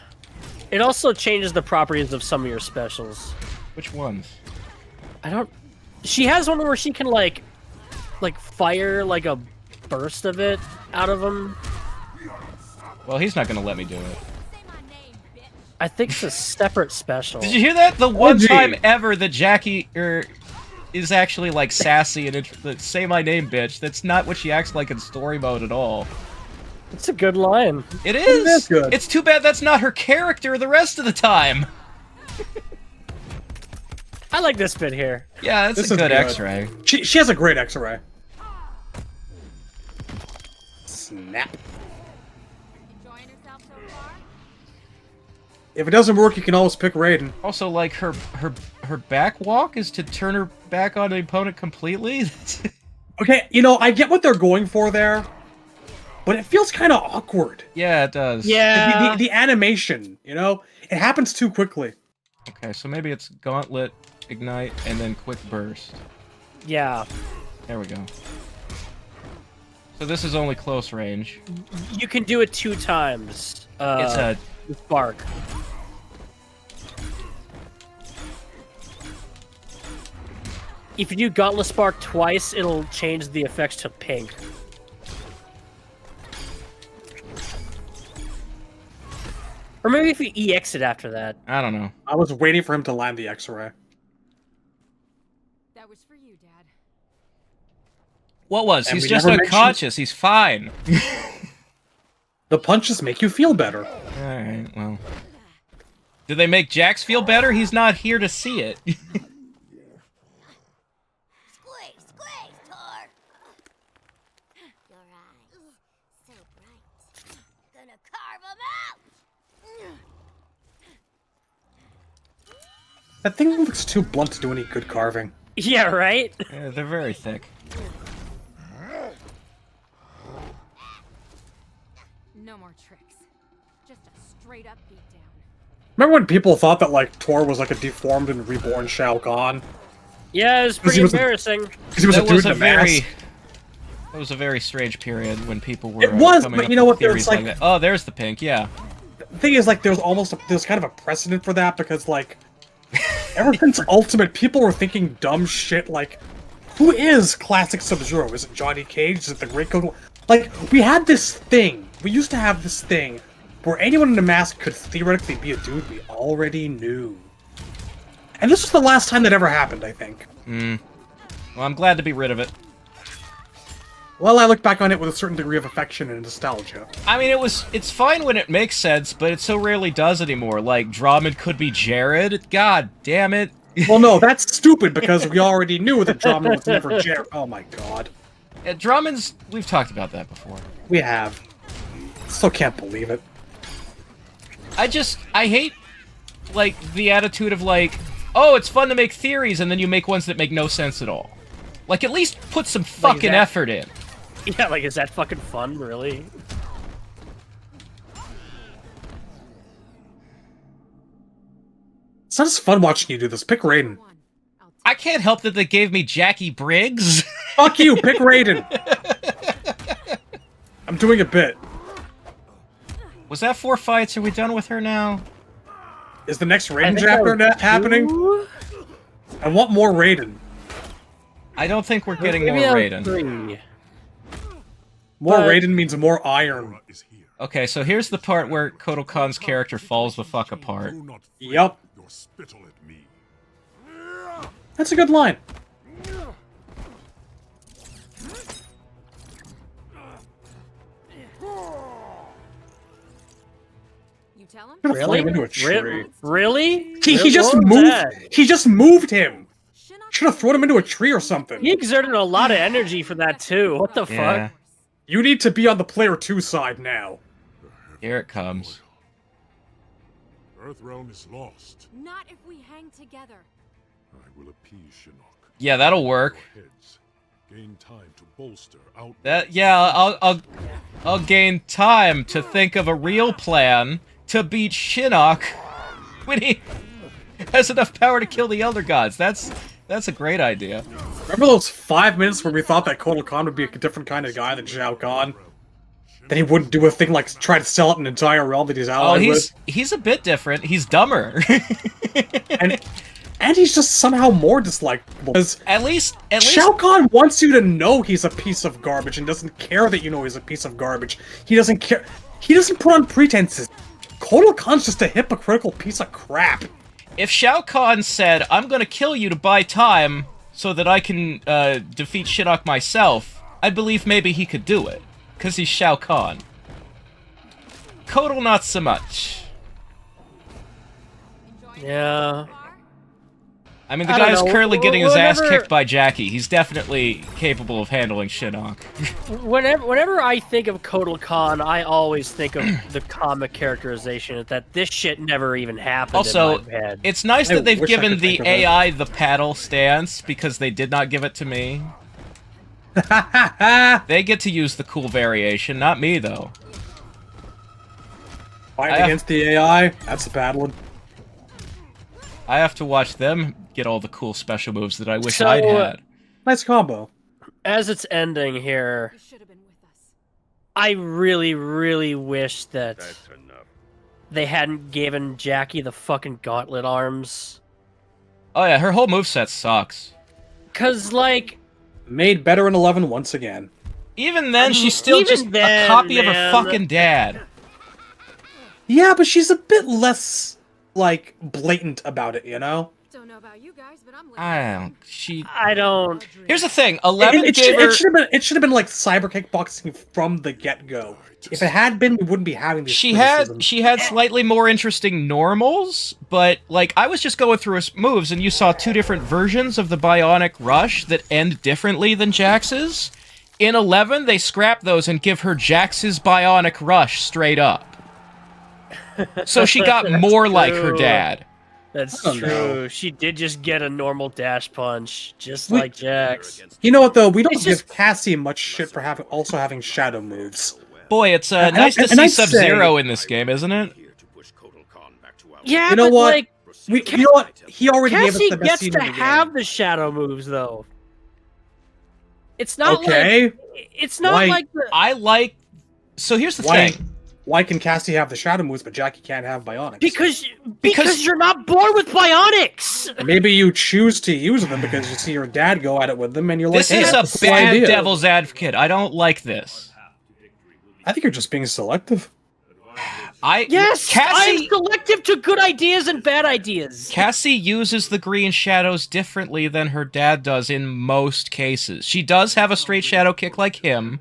S3: It also changes the properties of some of your specials.
S1: Which ones?
S3: I don't... She has one where she can, like fire, like, a burst of it out of him.
S1: Well, he's not gonna let me do it.
S3: I think it's a separate special.
S1: Did you hear that? The one
S2: gee.
S1: time ever that Jacqui is actually like sassy and say my name, bitch. That's not what she acts like in story mode at all.
S3: It's a good line.
S1: It is.
S2: That's good.
S1: It's too bad that's not her character the rest of the time.
S3: I like this bit here.
S1: Yeah,
S2: This
S1: that's a
S2: is
S1: good
S2: good.
S1: X-ray.
S2: She has a great X-ray. Snap.
S8: Enjoying yourself so far?
S2: If it doesn't work, you can always pick Raiden.
S1: Also, like her back walk is to turn her back on the opponent completely.
S2: Okay, you know, I get what they're going for there, but it feels kind of awkward.
S1: Yeah, it does.
S3: Yeah.
S2: The animation, you know, it happens too quickly.
S1: Okay, so maybe it's Gauntlet, Ignite, and then Quick Burst.
S3: Yeah.
S1: There we go. So this is only close range.
S3: You can do it 2 times.
S1: It's a
S3: with Spark. If you do Gauntlet Spark twice, it'll change the effects to pink. Or maybe if you EX it after that.
S1: I don't know.
S2: I was waiting for him to land the X-ray.
S8: That was for you, Dad.
S1: What was?
S2: And
S1: He's
S2: we
S1: just
S2: never
S1: unconscious. He's fine.
S2: The punches make you feel better.
S1: Alright, well. Did they make Jax feel better? He's not here to see it.
S9: Squeeze, Tor. Your eyes, so bright. Gonna carve them out.
S2: That thing looks too blunt to do any good carving.
S3: Yeah, right?
S1: Yeah, they're very thick.
S8: No more tricks. Just a straight up beatdown.
S2: Remember when people thought that, like, Tor was like a deformed and reborn Shao Kahn?
S3: Yeah, it's pretty
S2: he was a-
S3: embarrassing.
S2: Because he was a dude in a mask.
S1: That was a very strange period when people were
S2: It was,
S1: coming
S2: but
S1: up
S2: you know
S1: with
S2: what, there's,
S1: theories
S2: like-
S1: that. Oh, there's the pink, yeah.
S2: The thing is, like, there's kind of a precedent for that, because, like, ever since Ultimate, people were thinking dumb shit like, who is classic Sub-Zero? Is it Johnny Cage? Is it the Great Kotal? Like, we had this thing. We used to have this thing where anyone in a mask could theoretically be a dude we already knew. And this was the last time that ever happened, I think.
S1: Well, I'm glad to be rid of it.
S2: Well, I look back on it with a certain degree of affection and nostalgia.
S1: I mean, it's fine when it makes sense, but it so rarely does anymore. Like, Drummond could be Jared. God damn it.
S2: Well, no, that's stupid because we already knew that Drummond was never Jared. Oh my god.
S1: Yeah, Drummond's... We've talked about that before.
S2: We have. Still can't believe it.
S1: I hate, like, the attitude of, like, oh, it's fun to make theories, and then you make ones that make no sense at all. Like, at least put some fucking effort in.
S3: Yeah, like, is that fucking fun, really?
S2: It's not as fun watching you do this. Pick Raiden.
S1: I can't help that they gave me Jacqui Briggs.
S2: Fuck you, pick Raiden! I'm doing a bit.
S1: Was that 4 fights? Are we done with her now?
S2: Is the next Raiden chapter happening? I want more Raiden.
S1: I don't think we're getting more
S3: Maybe
S1: Raiden.
S3: 3.
S2: More
S3: But-
S2: Raiden means more iron.
S4: Is here.
S1: Okay, so here's the part where Kotal Kahn's character falls the fuck apart.
S4: Do not throw
S2: Yup.
S4: your spittle at me.
S2: That's a good line.
S8: You tell him?
S2: I'm gonna flame
S3: Really?
S2: into a tree.
S3: Really?
S2: He just
S3: What was
S2: moved.
S3: that?
S2: He just moved him.
S8: Shinnok
S2: Should have thrown him into a tree or something.
S3: He exerted a lot of energy for that, too. What the
S1: Yeah.
S3: fuck?
S2: You need to be on the player 2 side now.
S1: Here it comes.
S4: Earthrealm is lost.
S8: Not if we hang together.
S4: I will appease Shinnok.
S1: Yeah, that'll work.
S4: Your heads. Gain time to bolster out.
S1: I'll gain time to think of a real plan to beat Shinnok when he has enough power to kill the Elder Gods. That's a great idea.
S2: Remember those 5 minutes where we thought that Kotal Kahn would be a different kind of guy than Shao Kahn? That he wouldn't do a thing like try to sell out an entire realm that he's
S1: Oh,
S2: allied with?
S1: he's a bit different. He's dumber.
S2: And he's just somehow more dislikable. Because
S1: at least
S2: Shao Kahn wants you to know he's a piece of garbage and doesn't care that you know he's a piece of garbage. He doesn't care. He doesn't put on pretenses. Kotal Kahn's just a hypocritical piece of crap.
S1: if Shao Kahn said, "I'm gonna kill you to buy time," so that I can defeat Shinnok myself, I believe maybe he could do it. Because he's Shao Kahn. Kotal, not so much.
S3: Yeah.
S1: I mean, the
S3: I don't
S1: guy's
S3: know.
S1: currently getting his ass
S3: Whenever-
S1: kicked by Jacqui. He's definitely capable of handling Shinnok.
S3: Whenever I think of Kotal Kahn, I always think of the comic characterization that this shit never even happened
S1: Also,
S3: in my head.
S1: it's nice
S2: I
S1: that they've
S2: wish I
S1: given
S2: could
S1: the
S2: think of it.
S1: AI the paddle stance, because they did not give it to me. They get to use the cool variation, not me, though.
S2: Fighting against the AI, that's the bad one.
S1: I have to watch them get all the cool special moves that I wish
S3: So,
S1: I'd had.
S2: Nice combo.
S3: As it's ending here,
S8: You should have been with us.
S3: I really, really wish that
S5: That's enough.
S3: they hadn't given Jacqui the fucking gauntlet arms.
S1: Oh yeah, her whole moveset sucks.
S3: Cause, like,
S2: Made better in 11 once again.
S1: Even then, she's still
S3: Even
S1: just
S3: then,
S1: a copy of her
S3: man.
S1: fucking dad.
S2: Yeah, but she's a bit less, like, blatant about it, you know?
S8: Don't know about you guys, but I'm
S3: I don't...
S1: Here's the thing, 11
S2: It
S1: gave her...
S2: should have been like cyber kickboxing from the get-go. If it had been, we wouldn't be having these
S1: She
S2: criticisms.
S1: had slightly more interesting normals, but, like, I was just going through her moves, and you saw two different versions of the Bionic Rush that end differently than Jax's. In 11, they scrap those and give her Jax's Bionic Rush straight up. So she got more like her
S3: true.
S1: dad.
S3: That's
S2: I don't
S3: true.
S2: know.
S3: She did just get a normal dash punch, just
S2: Wait.
S3: like Jax.
S2: You know what, though? We don't
S3: It's
S2: give
S3: just-
S2: Cassie much shit for also having shadow moves.
S1: Boy, it's
S2: And
S1: nice to
S2: and
S1: see
S2: I'd say-
S1: Sub-Zero in this game, isn't it?
S3: Yeah,
S2: You know
S3: but,
S2: what?
S3: like,
S2: You know what? He already gave us
S3: Cassie
S2: the best
S3: gets
S2: scene
S3: to
S2: in the
S3: have
S2: game.
S3: the shadow moves, though. It's not
S2: Okay.
S3: like... It's not
S2: Why-
S3: like the...
S1: I like... So here's the
S2: Why?
S1: thing.
S2: Why can Cassie have the shadow moves, but Jacqui can't have bionics?
S3: Because you're not born with bionics!
S2: Maybe you choose to use them because you see your dad go at it with them, and you're
S1: This
S2: like, hey,
S1: is
S2: that's
S1: a
S2: cool
S1: bad
S2: idea.
S1: devil's advocate. I don't like this.
S2: I think you're just being selective.
S3: Yes!
S1: Cassie...
S3: I'm selective to good ideas and bad ideas!
S1: Cassie uses the green shadows differently than her dad does in most cases. She does have a straight shadow kick like him,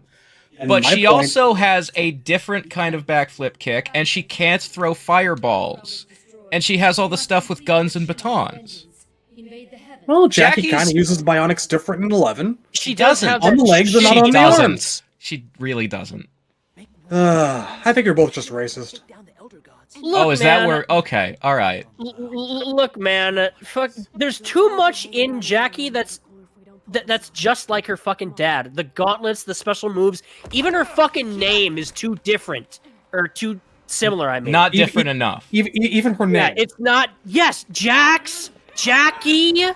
S2: And
S1: but
S2: my
S1: she
S2: point-
S1: also has a different kind of backflip kick, and she can't throw fireballs. And she has all the stuff with guns and batons.
S2: Well, Jacqui
S1: Jackie's-
S2: kind of uses bionics different in 11.
S3: She does
S1: doesn't.
S3: have
S2: On
S3: that
S2: the legs and not
S1: She
S2: on the
S1: doesn't.
S2: arms.
S1: She really doesn't.
S2: I think you're both just racist.
S3: Look,
S1: Oh, is
S3: man,
S1: that where... Okay, alright.
S3: Look, man, fuck. There's too much in Jacqui that's just like her fucking dad. The gauntlets, the special moves, even her fucking name is too different or too similar. I mean,
S1: Not different enough.
S2: Even her
S3: yeah,
S2: name.
S3: it's not. Yes, Jacqui.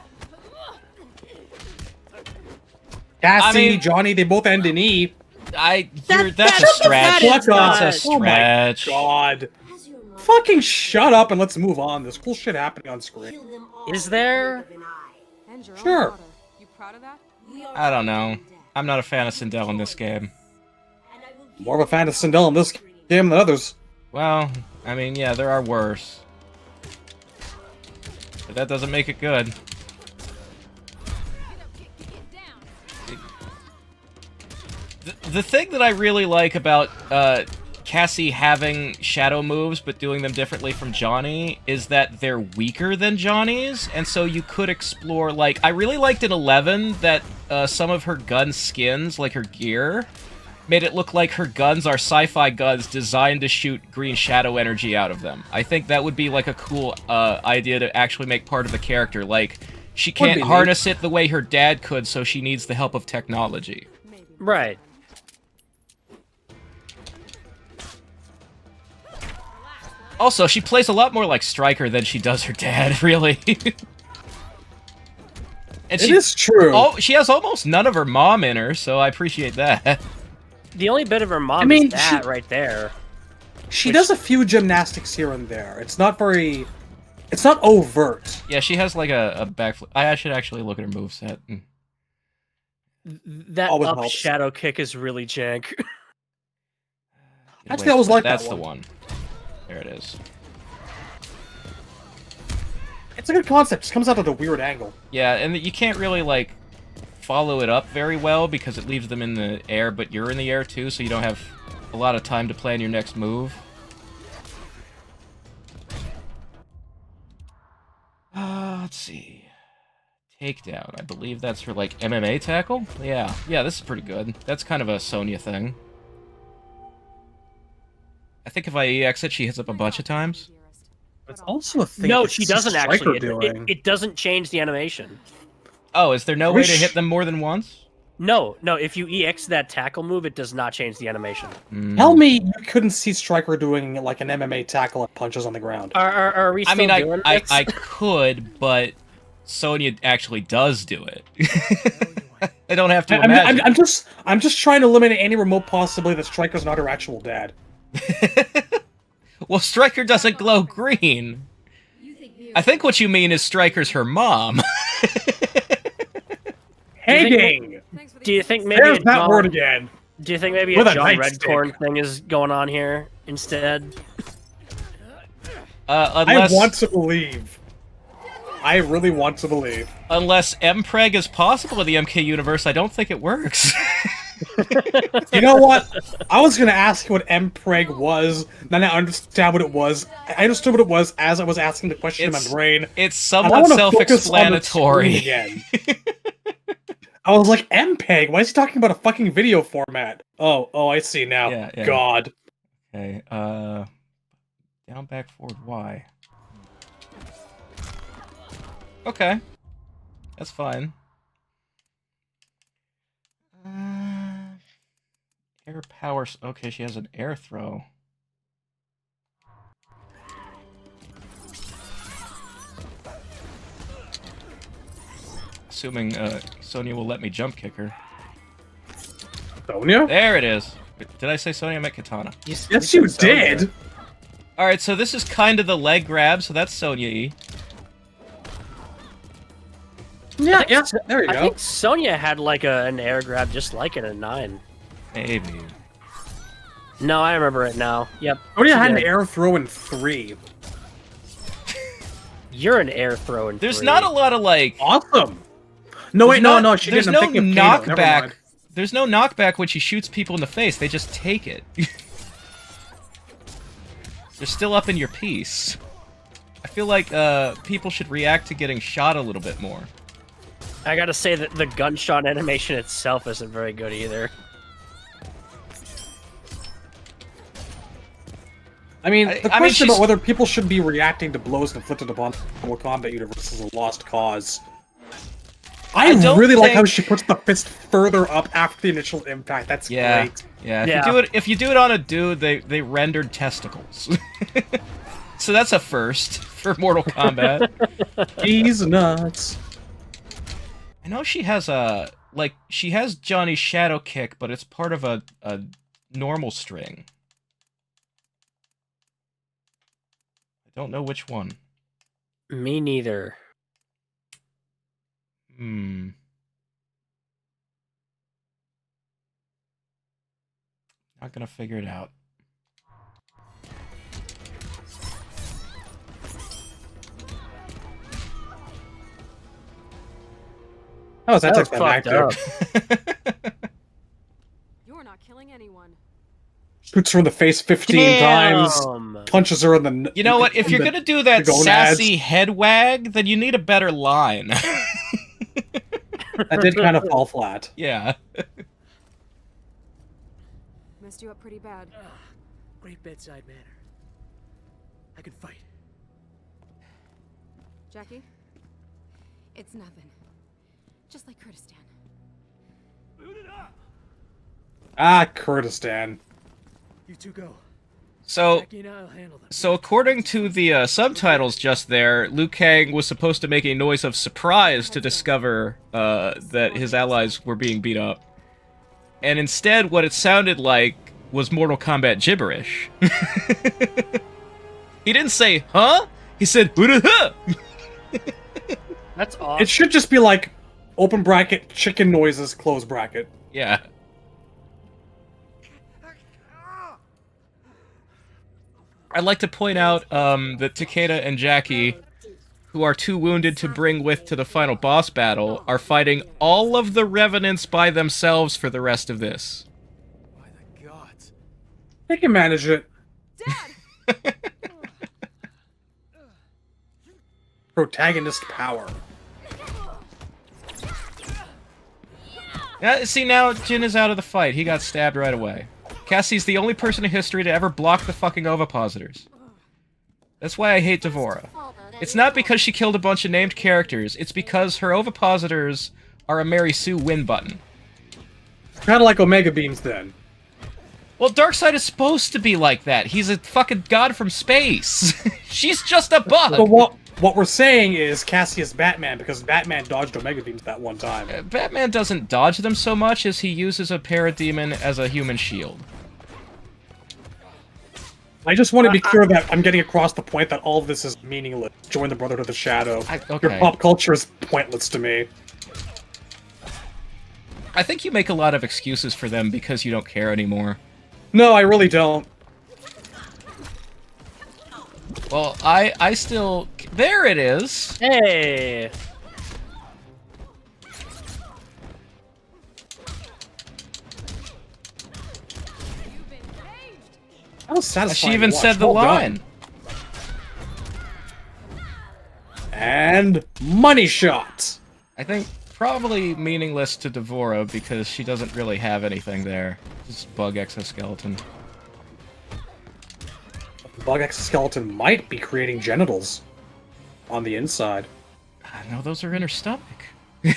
S2: Cassie,
S1: I mean-
S2: Johnny, they both end in E.
S1: That's a
S3: that's
S1: stretch.
S3: not-
S1: That's a
S2: Oh my
S1: stretch.
S2: god. Fucking shut up and let's move on. There's cool shit happening on screen.
S3: Is there?
S8: And your own
S2: Sure.
S8: daughter. You proud of that?
S1: I don't know. I'm not a fan of Sindel in this game.
S2: More of a fan of Sindel in this game than others.
S1: Well, I mean, yeah, there are worse. But that doesn't make it good. The thing that I really like about Cassie having shadow moves but doing them differently from Johnny is that they're weaker than Johnny's, and so you could explore, like, I really liked in 11 that some of her gun skins, like her gear, made it look like her guns are sci-fi guns designed to shoot green shadow energy out of them. I think that would be, like, a cool idea to actually make part of the character. Like, she can't
S2: be
S1: harness it the way her dad could, so she needs the help of technology.
S3: Right.
S1: Also, she plays a lot more like Stryker than she does her dad, really. And
S2: It is true.
S1: Oh, she has almost none of her mom in her, so I appreciate that.
S3: The only bit of her mom
S2: I mean,
S3: is that right there.
S2: She does a few gymnastics here and there. It's not very... It's not overt.
S1: Yeah, she has like a backflip. I should actually look at her moveset.
S3: That
S2: Always
S3: up
S2: helps.
S3: shadow kick is really jank.
S2: Actually, I always liked that
S1: That's
S2: one.
S1: the one. There it is.
S2: It's a good concept. It just comes out at a weird angle.
S1: Yeah, and you can't really, like, follow it up very well because it leaves them in the air, but you're in the air too, so you don't have a lot of time to plan your next move. Let's see. Takedown. I believe that's her, like, MMA tackle? Yeah, this is pretty good. That's kind of a Sonya thing. I think if I EX it, she hits up a bunch of times.
S2: It's also a thing.
S3: No,
S2: that
S3: she
S2: Stryker
S3: doesn't actually.
S2: doing.
S3: It doesn't change the animation.
S1: Oh, is there no way to hit them more than once?
S3: No. If you EX that tackle move, it does not change the animation.
S2: Tell me you couldn't see Stryker doing like an MMA tackle and punches on the ground.
S3: Are we still doing this?
S1: I could, but Sonya actually does do it. I don't have to imagine.
S2: I'm just trying to eliminate any remote possibility that Stryker's not her actual dad.
S1: Well, Stryker doesn't glow green. I think what you mean is Stryker's her mom.
S2: Hating!
S3: Do you think maybe
S2: There's that word again.
S3: Do you think maybe
S2: With
S3: a
S2: a
S3: John
S2: nightstick.
S3: Redcorn thing is going on here instead?
S1: Unless,
S2: I want to believe. I really want to believe.
S1: Unless Mpreg is possible in the MK universe, I don't think it works.
S2: You know what? I was gonna ask what Mpreg was, then I understand what it was. I understood what it was as I was asking the question in my brain.
S1: It's somewhat self-explanatory.
S2: Again. I was like, MPEG? Why is he talking about a fucking video format? Oh, I see now.
S1: Yeah.
S2: God.
S1: Okay, down, back, forward, Y. Okay. That's fine. Air power... Okay, she has an air throw. Assuming, Sonya will let me jump kick her.
S2: Sonya?
S1: There it is. Did I say Sonya? I meant Katana.
S2: Yes, you did!
S1: Alright, so this is kind of the leg grab, so that's Sonya-y.
S2: Yeah, there you go.
S3: I think Sonya had like an air grab just like it at 9.
S1: Maybe.
S3: No, I remember it now. Yep.
S2: Sonya had an air throw in 3.
S3: You're an air throw in 3.
S1: There's not a lot of, like...
S2: Awesome! No, wait, no, she
S1: there's
S2: didn't.
S1: no
S2: I'm thinking of Kano. Never
S1: knockback.
S2: mind.
S1: There's no knockback when she shoots people in the face. They just take it. They're still up in your piece. I feel like people should react to getting shot a little bit more.
S3: I gotta say that the gunshot animation itself isn't very good either.
S2: I mean, the question about whether people should be reacting to blows inflicted upon the Mortal Kombat universe is a lost cause. I really like how she puts the fist further up after the initial impact. That's great.
S1: Yeah. If you do it on a dude, they rendered testicles. So that's a first for Mortal Kombat.
S2: He's nuts.
S1: I know she has she has Johnny's shadow kick, but it's part of a normal string. I don't know which one.
S3: Me neither.
S1: Not gonna figure it out.
S2: Oh, that took that back
S3: up.
S8: You're not killing anyone.
S2: Shoots her in the face 15 times. Punches her in the...
S1: You know what? If you're gonna do that sassy head wag, then you need a better line.
S2: That did kind of fall flat.
S1: Yeah.
S8: Messed you up pretty bad.
S7: Great bedside manner. I can fight.
S8: Jacqui? It's nothing. Just like Kurdistan.
S2: Ah, Kurdistan.
S7: You two go.
S1: So,
S7: Jacqui and I'll handle them.
S1: so according to the subtitles just there, Liu Kang was supposed to make a noise of surprise to discover that his allies were being beat up. And instead, what it sounded like was Mortal Kombat gibberish. He didn't say, huh? He said, "Huh?"
S3: That's awesome.
S2: It should just be like, open bracket, chicken noises, close bracket.
S1: Yeah. I'd like to point out that Takeda and Jacqui who are too wounded to bring with to the final boss battle, are fighting all of the Revenants by themselves for the rest of this.
S7: By the gods.
S2: They can manage it.
S8: Dad!
S2: Protagonist power.
S1: Yeah, see, now Jin is out of the fight. He got stabbed right away. Cassie's the only person in history to ever block the fucking ovipositors. That's why I hate D'Vorah. It's not because she killed a bunch of named characters, it's because her ovipositors are a Mary Sue win button.
S2: Kind of like Omega Beams, then.
S1: Well, Darkseid is supposed to be like that. He's a fucking god from space. She's just a bug.
S2: But what we're saying is Cassie is Batman, because Batman dodged Omega Beams that one time.
S1: Batman doesn't dodge them so much as he uses a parademon as a human shield.
S2: I just want to be clear that I'm getting across the point that all of this is meaningless. Join the Brotherhood of the Shadow. Your pop culture is pointless to me.
S1: I think you make a lot of excuses for them because you don't care anymore.
S2: No, I really don't.
S1: Well, I still... There it is!
S3: Hey!
S2: That was satisfying.
S1: She even said the line.
S2: And money shot.
S1: I think probably meaningless to D'Vorah because she doesn't really have anything there. Just bug exoskeleton.
S2: Bug exoskeleton might be creating genitals on the inside.
S1: No, those are in her stomach.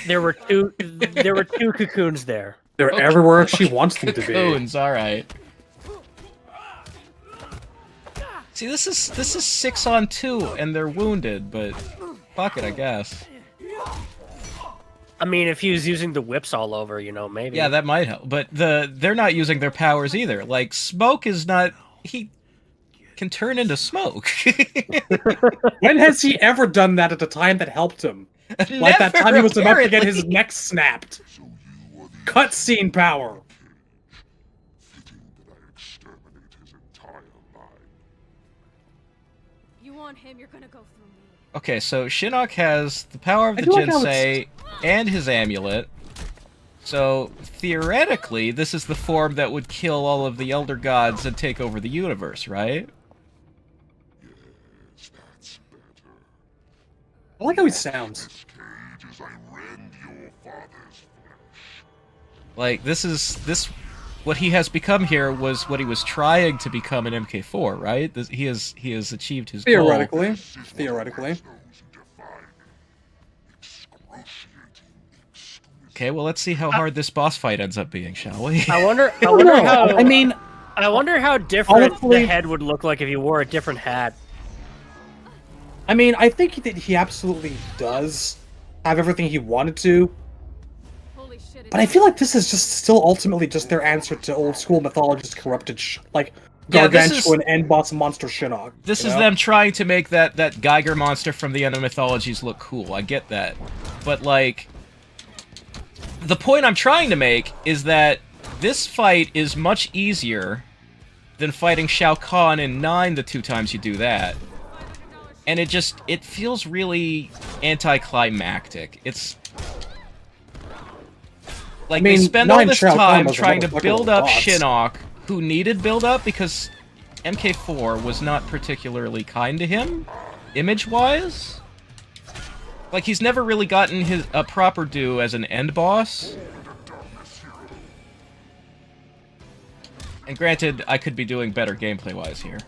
S3: There were two cocoons there.
S2: They're everywhere she wants them to be.
S1: Cocoons, all right. See, this is 6-on-2, and they're wounded, but fuck it, I guess.
S3: I mean, if he was using the whips all over, you know, maybe.
S1: Yeah, that might help. But they're not using their powers either. Like, Smoke is not... He can turn into smoke.
S2: When has he ever done that at a time that helped him? Like that time he was about to get his neck snapped. Cutscene power.
S8: You want him, you're gonna go through me.
S1: Okay, so Shinnok has the power of the
S2: do like how
S1: Jinsei and his amulet. So, theoretically, this is the form that would kill all of the Elder Gods and take over the universe, right?
S2: I like how he sounds.
S1: Like, what he has become here was what he was trying to become in MK4, right? He has achieved his goal.
S2: Theoretically.
S1: Okay, well, let's see how hard this boss fight ends up being, shall we?
S3: I wonder how different
S2: honestly,
S3: the head would look like if he wore a different hat.
S2: I mean, I think that he absolutely does have everything he wanted to.
S8: Holy shit.
S2: But I feel like this is just still ultimately just their answer to old school mythology's corrupted, gargantuan end boss monster Shinnok.
S1: This is them trying to make that Geiger monster from the end of mythologies look cool. I get that. But, like, the point I'm trying to make is that this fight is much easier than fighting Shao Kahn in 9 the 2 times you do that. And it feels really anticlimactic. It's... Like, they spend all this time trying to build up Shinnok, who needed build-up because MK4 was not particularly kind to him, image-wise. Like, he's never really gotten a proper due as an end boss. And granted, I could be doing better gameplay-wise here.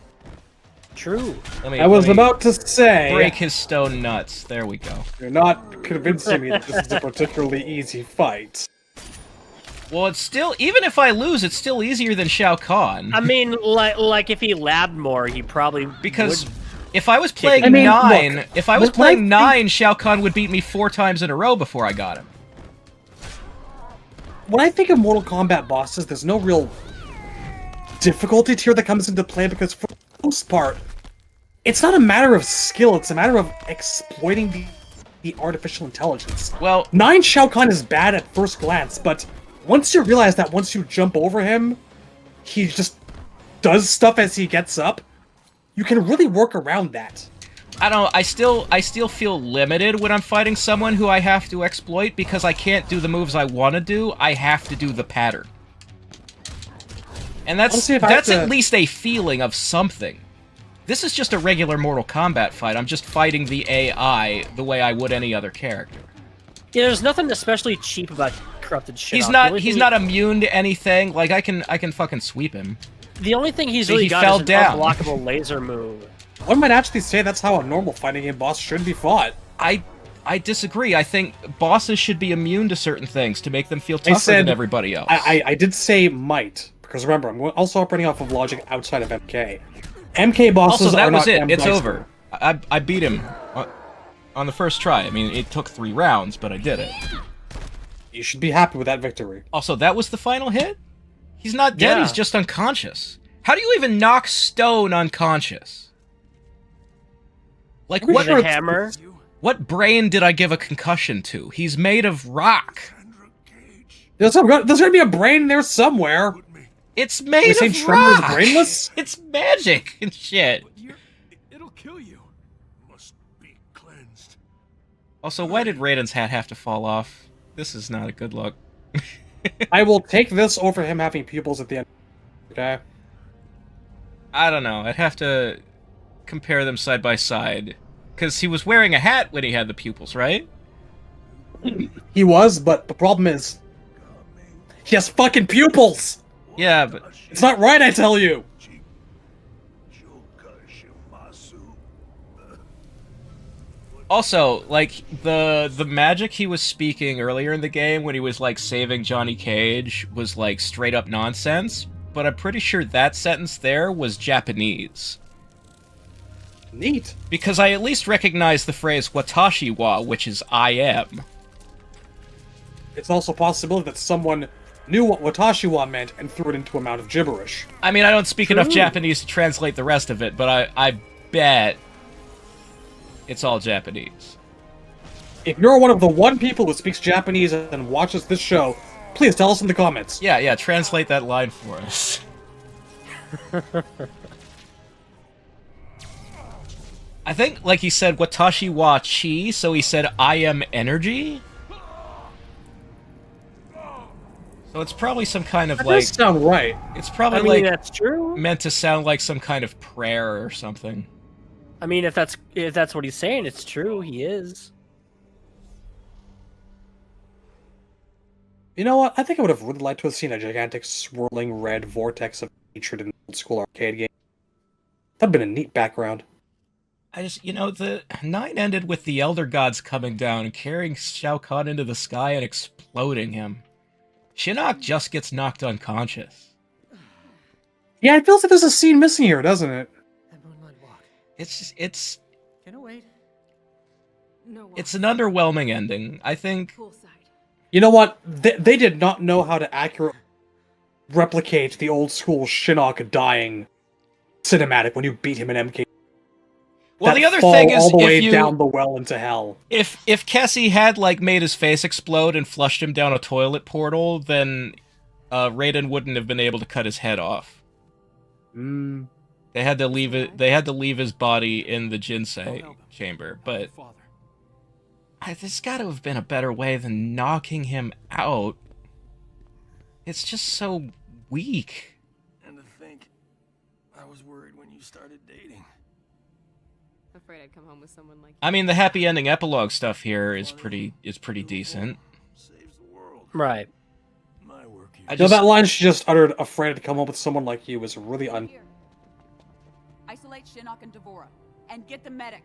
S3: True.
S2: I was about to say...
S1: Break his stone nuts. There we go.
S2: You're not convincing me that this is a particularly easy fight.
S1: Well, it's still... Even if I lose, it's still easier than Shao Kahn.
S3: I mean, like if he labbed more, he probably
S1: Because
S3: would...
S1: if I was playing 9... If I was playing 9, Shao Kahn would beat me 4 times in a row before I got him.
S2: When I think of Mortal Kombat bosses, there's no real difficulty tier that comes into play because for the most part, it's not a matter of skill, it's a matter of exploiting the artificial intelligence.
S1: Well,
S2: 9 Shao Kahn is bad at first glance, but once you realize that once you jump over him, he just does stuff as he gets up, you can really work around that.
S1: I don't know, I still feel limited when I'm fighting someone who I have to exploit because I can't do the moves I want to do. I have to do the pattern. And that's at least a feeling of something. This is just a regular Mortal Kombat fight. I'm just fighting the AI the way I would any other character.
S3: Yeah, there's nothing especially cheap about corrupted shit.
S1: He's not immune to anything. Like I can fucking sweep him.
S3: The only thing he's really got is an unblockable laser move.
S2: One might actually say that's how a normal fighting game boss should be fought.
S1: I disagree. I think bosses should be immune to certain things to make them feel tougher than everybody else.
S2: I did say might, because remember, I'm also operating off of logic outside of MK. MK bosses
S1: also, that
S2: are
S1: was
S2: not
S1: it. It's
S2: M-Dice.
S1: over. I beat him on the first try. I mean, it took 3 rounds, but I did it.
S2: You should be happy with that victory.
S1: Also, that was the final hit? He's not dead, he's just unconscious. How do you even knock stone unconscious? Like, what
S3: hammer?
S1: What brain did I give a concussion to? He's made of rock.
S2: There's gonna be a brain in there somewhere.
S1: It's made of
S2: Tremor's
S1: rock.
S2: brainless?
S1: It's magic and shit.
S6: It'll kill you.
S4: Must be cleansed.
S1: Also, why did Raiden's hat have to fall off? This is not a good look.
S2: I will take this over him having pupils at the end. Okay.
S1: I don't know. I'd have to compare them side by side. Because he was wearing a hat when he had the pupils, right?
S2: He was, but the problem is... he has fucking pupils!
S1: Yeah, but...
S2: it's not right, I tell you!
S1: Also, like, the magic he was speaking earlier in the game when he was, like, saving Johnny Cage was, like, straight-up nonsense, but I'm pretty sure that sentence there was Japanese.
S2: Neat.
S1: Because I at least recognize the phrase watashi wa, which is I am.
S2: It's also a possibility that someone knew what watashi wa meant and threw it into a amount of gibberish.
S1: I mean, I don't speak enough Japanese to translate the rest of it, but I bet it's all Japanese.
S2: If you're one of the one people who speaks Japanese and watches this show, please tell us in the comments.
S1: Yeah, translate that line for us. I think, like he said, watashi wa chi, so he said, I am energy? So it's probably some kind of,
S2: that
S1: like...
S2: does sound right.
S1: It's probably,
S3: I mean,
S1: like,
S3: that's true.
S1: meant to sound like some kind of prayer or something.
S3: I mean, if that's what he's saying, it's true. He is.
S2: You know what? I think I would have really liked to have seen a gigantic swirling red vortex of hatred in an old school arcade game. That'd been a neat background.
S1: I just, the 9 ended with the Elder Gods coming down and carrying Shao Kahn into the sky and exploding him. Shinnok just gets knocked unconscious.
S2: Yeah, it feels like there's a scene missing here, doesn't it?
S1: It's
S7: Can I wait?
S8: No.
S1: It's an underwhelming ending. I think...
S2: You know what? They did not know how to accurately replicate the old school Shinnok dying cinematic when you beat him in MK.
S1: Well, the other thing is,
S2: all the way down the well into hell.
S1: If Kessie had, like, made his face explode and flushed him down a toilet portal, then Raiden wouldn't have been able to cut his head off. They had to leave it. They had to leave his body in the Jinsei chamber, but there's got to have been a better way than knocking him out. It's just so weak.
S6: And to think, I was worried when you started dating.
S8: Afraid I'd come home with someone like.
S1: I mean, the happy ending epilogue stuff here is pretty decent.
S6: Saves the world.
S3: Right.
S6: My work here.
S2: I know that line she just uttered, afraid to come up with someone like you, was really
S10: Isolate Shinnok and Devora, and get the medic.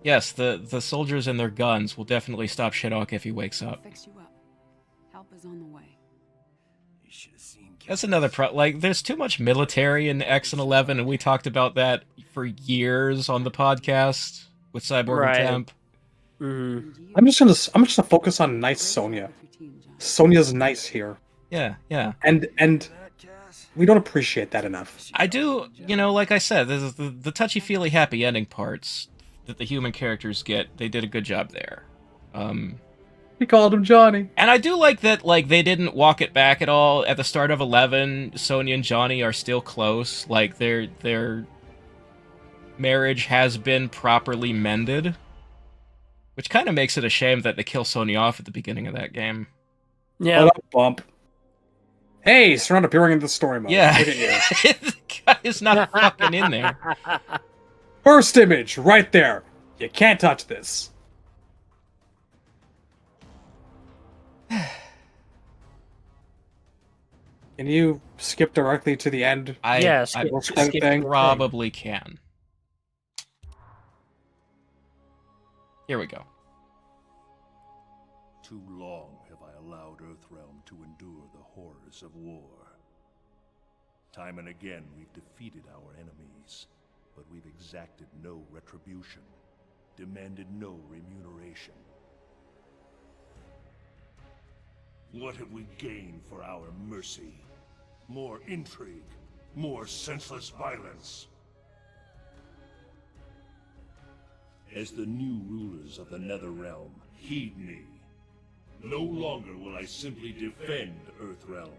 S1: Yes, the soldiers and their guns will definitely stop Shinnok if he wakes up.
S10: Fix you up. Help is on the way.
S6: You should have seen.
S1: That's another like, there's too much military in X and 11, and we talked about that for years on the podcast with Cyborg and Temp.
S2: I'm just gonna focus on nice Sonya. Sonya's nice here.
S1: Yeah.
S2: And we don't appreciate that enough.
S1: I do, like I said, this is the touchy-feely happy ending parts that the human characters get. They did a good job there.
S2: He called him Johnny.
S1: And I do like that, like, they didn't walk it back at all. At the start of 11, Sonya and Johnny are still close. Like, they're marriage has been properly mended. Which kind of makes it a shame that they kill Sony off at the beginning of that game.
S3: Yeah.
S2: What up, bump? Hey, so you're not appearing in the story mode.
S1: Yeah.
S2: Look at you.
S1: The guy is not fucking in there.
S2: First image, right there. You can't touch this. Can you skip directly to the end?
S3: Yeah,
S1: I
S3: skip
S1: probably can. Here we go.
S4: Too long have I allowed Earthrealm to endure the horrors of war. Time and again we've defeated our enemies, but we've exacted no retribution, demanded no remuneration. What have we gained for our mercy? More intrigue, more senseless violence. As the new rulers of the Netherrealm, heed me. No longer will I simply defend Earthrealm.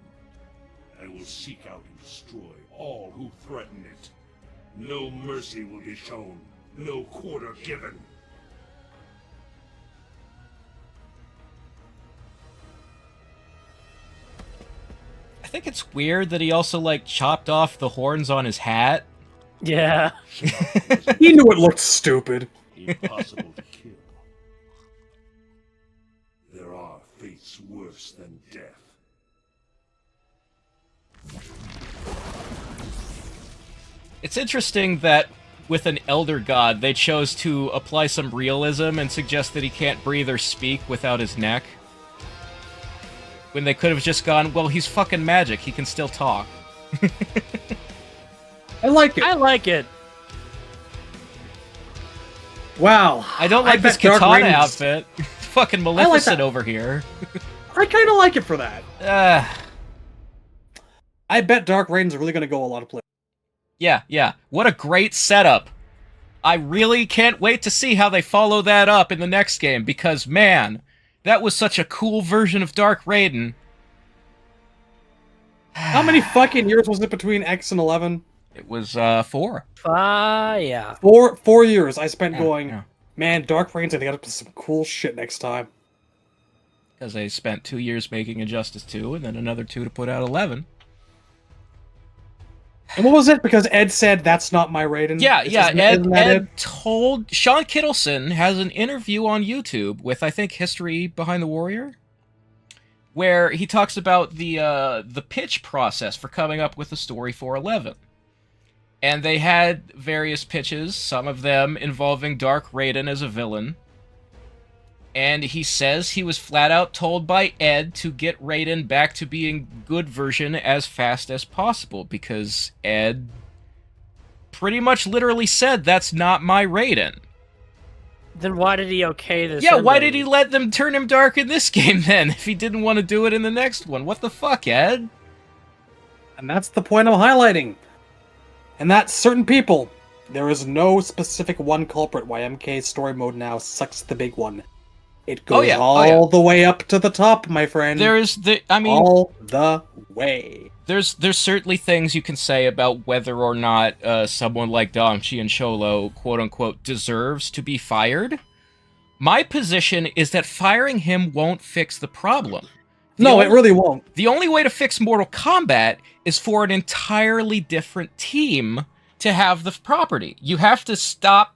S4: I will seek out and destroy all who threaten it. No mercy will be shown, no quarter given.
S1: I think it's weird that he also, like, chopped off the horns on his hat.
S3: Yeah.
S2: He knew it looked stupid.
S4: Impossible to kill. There are fates worse than death.
S1: It's interesting that with an Elder God, they chose to apply some realism and suggest that he can't breathe or speak without his neck. When they could have just gone, well, he's fucking magic, he can still talk.
S2: I like it.
S3: I like it.
S2: Wow.
S1: I don't like this
S2: bet Dark
S1: katana
S2: Raiden's-
S1: outfit. Fucking Maleficent over here.
S2: I kind of like it for that. I bet Dark Raiden's really going to go a lot of places.
S1: Yeah. What a great setup. I really can't wait to see how they follow that up in the next game, because, man, that was such a cool version of Dark Raiden.
S2: How many fucking years was it between X and 11?
S1: It was, 4.
S3: Yeah.
S2: 4 years I spent going,
S1: yeah.
S2: man, Dark Raiden's gonna get up to some cool shit next time.
S1: Because they spent 2 years making Injustice 2, and then another 2 to put out 11.
S2: And what was it? Because Ed said, that's not my Raiden?
S1: Yeah.
S2: Isn't that
S1: Ed
S2: it?
S1: told... Sean Kittleson has an interview on YouTube with, I think, History Behind the Warrior, where he talks about the pitch process for coming up with a story for 11. And they had various pitches, some of them involving Dark Raiden as a villain. And he says he was flat out told by Ed to get Raiden back to being good version as fast as possible, because Ed pretty much literally said, that's not my Raiden.
S3: Then why did he okay this?
S1: Yeah, why
S3: ending?
S1: did he let them turn him dark in this game then, if he didn't want to do it in the next one? What the fuck, Ed?
S2: And that's the point I'm highlighting. And that certain people, there is no specific one culprit why MK's story mode now sucks the big one. It goes all the way up to the top, my friend. All the way.
S1: There's certainly things you can say about whether or not someone like Dom Chiancholo, quote-unquote, deserves to be fired. My position is that firing him won't fix the problem.
S2: It really won't.
S1: The only way to fix Mortal Kombat is for an entirely different team to have the property. You have to stop.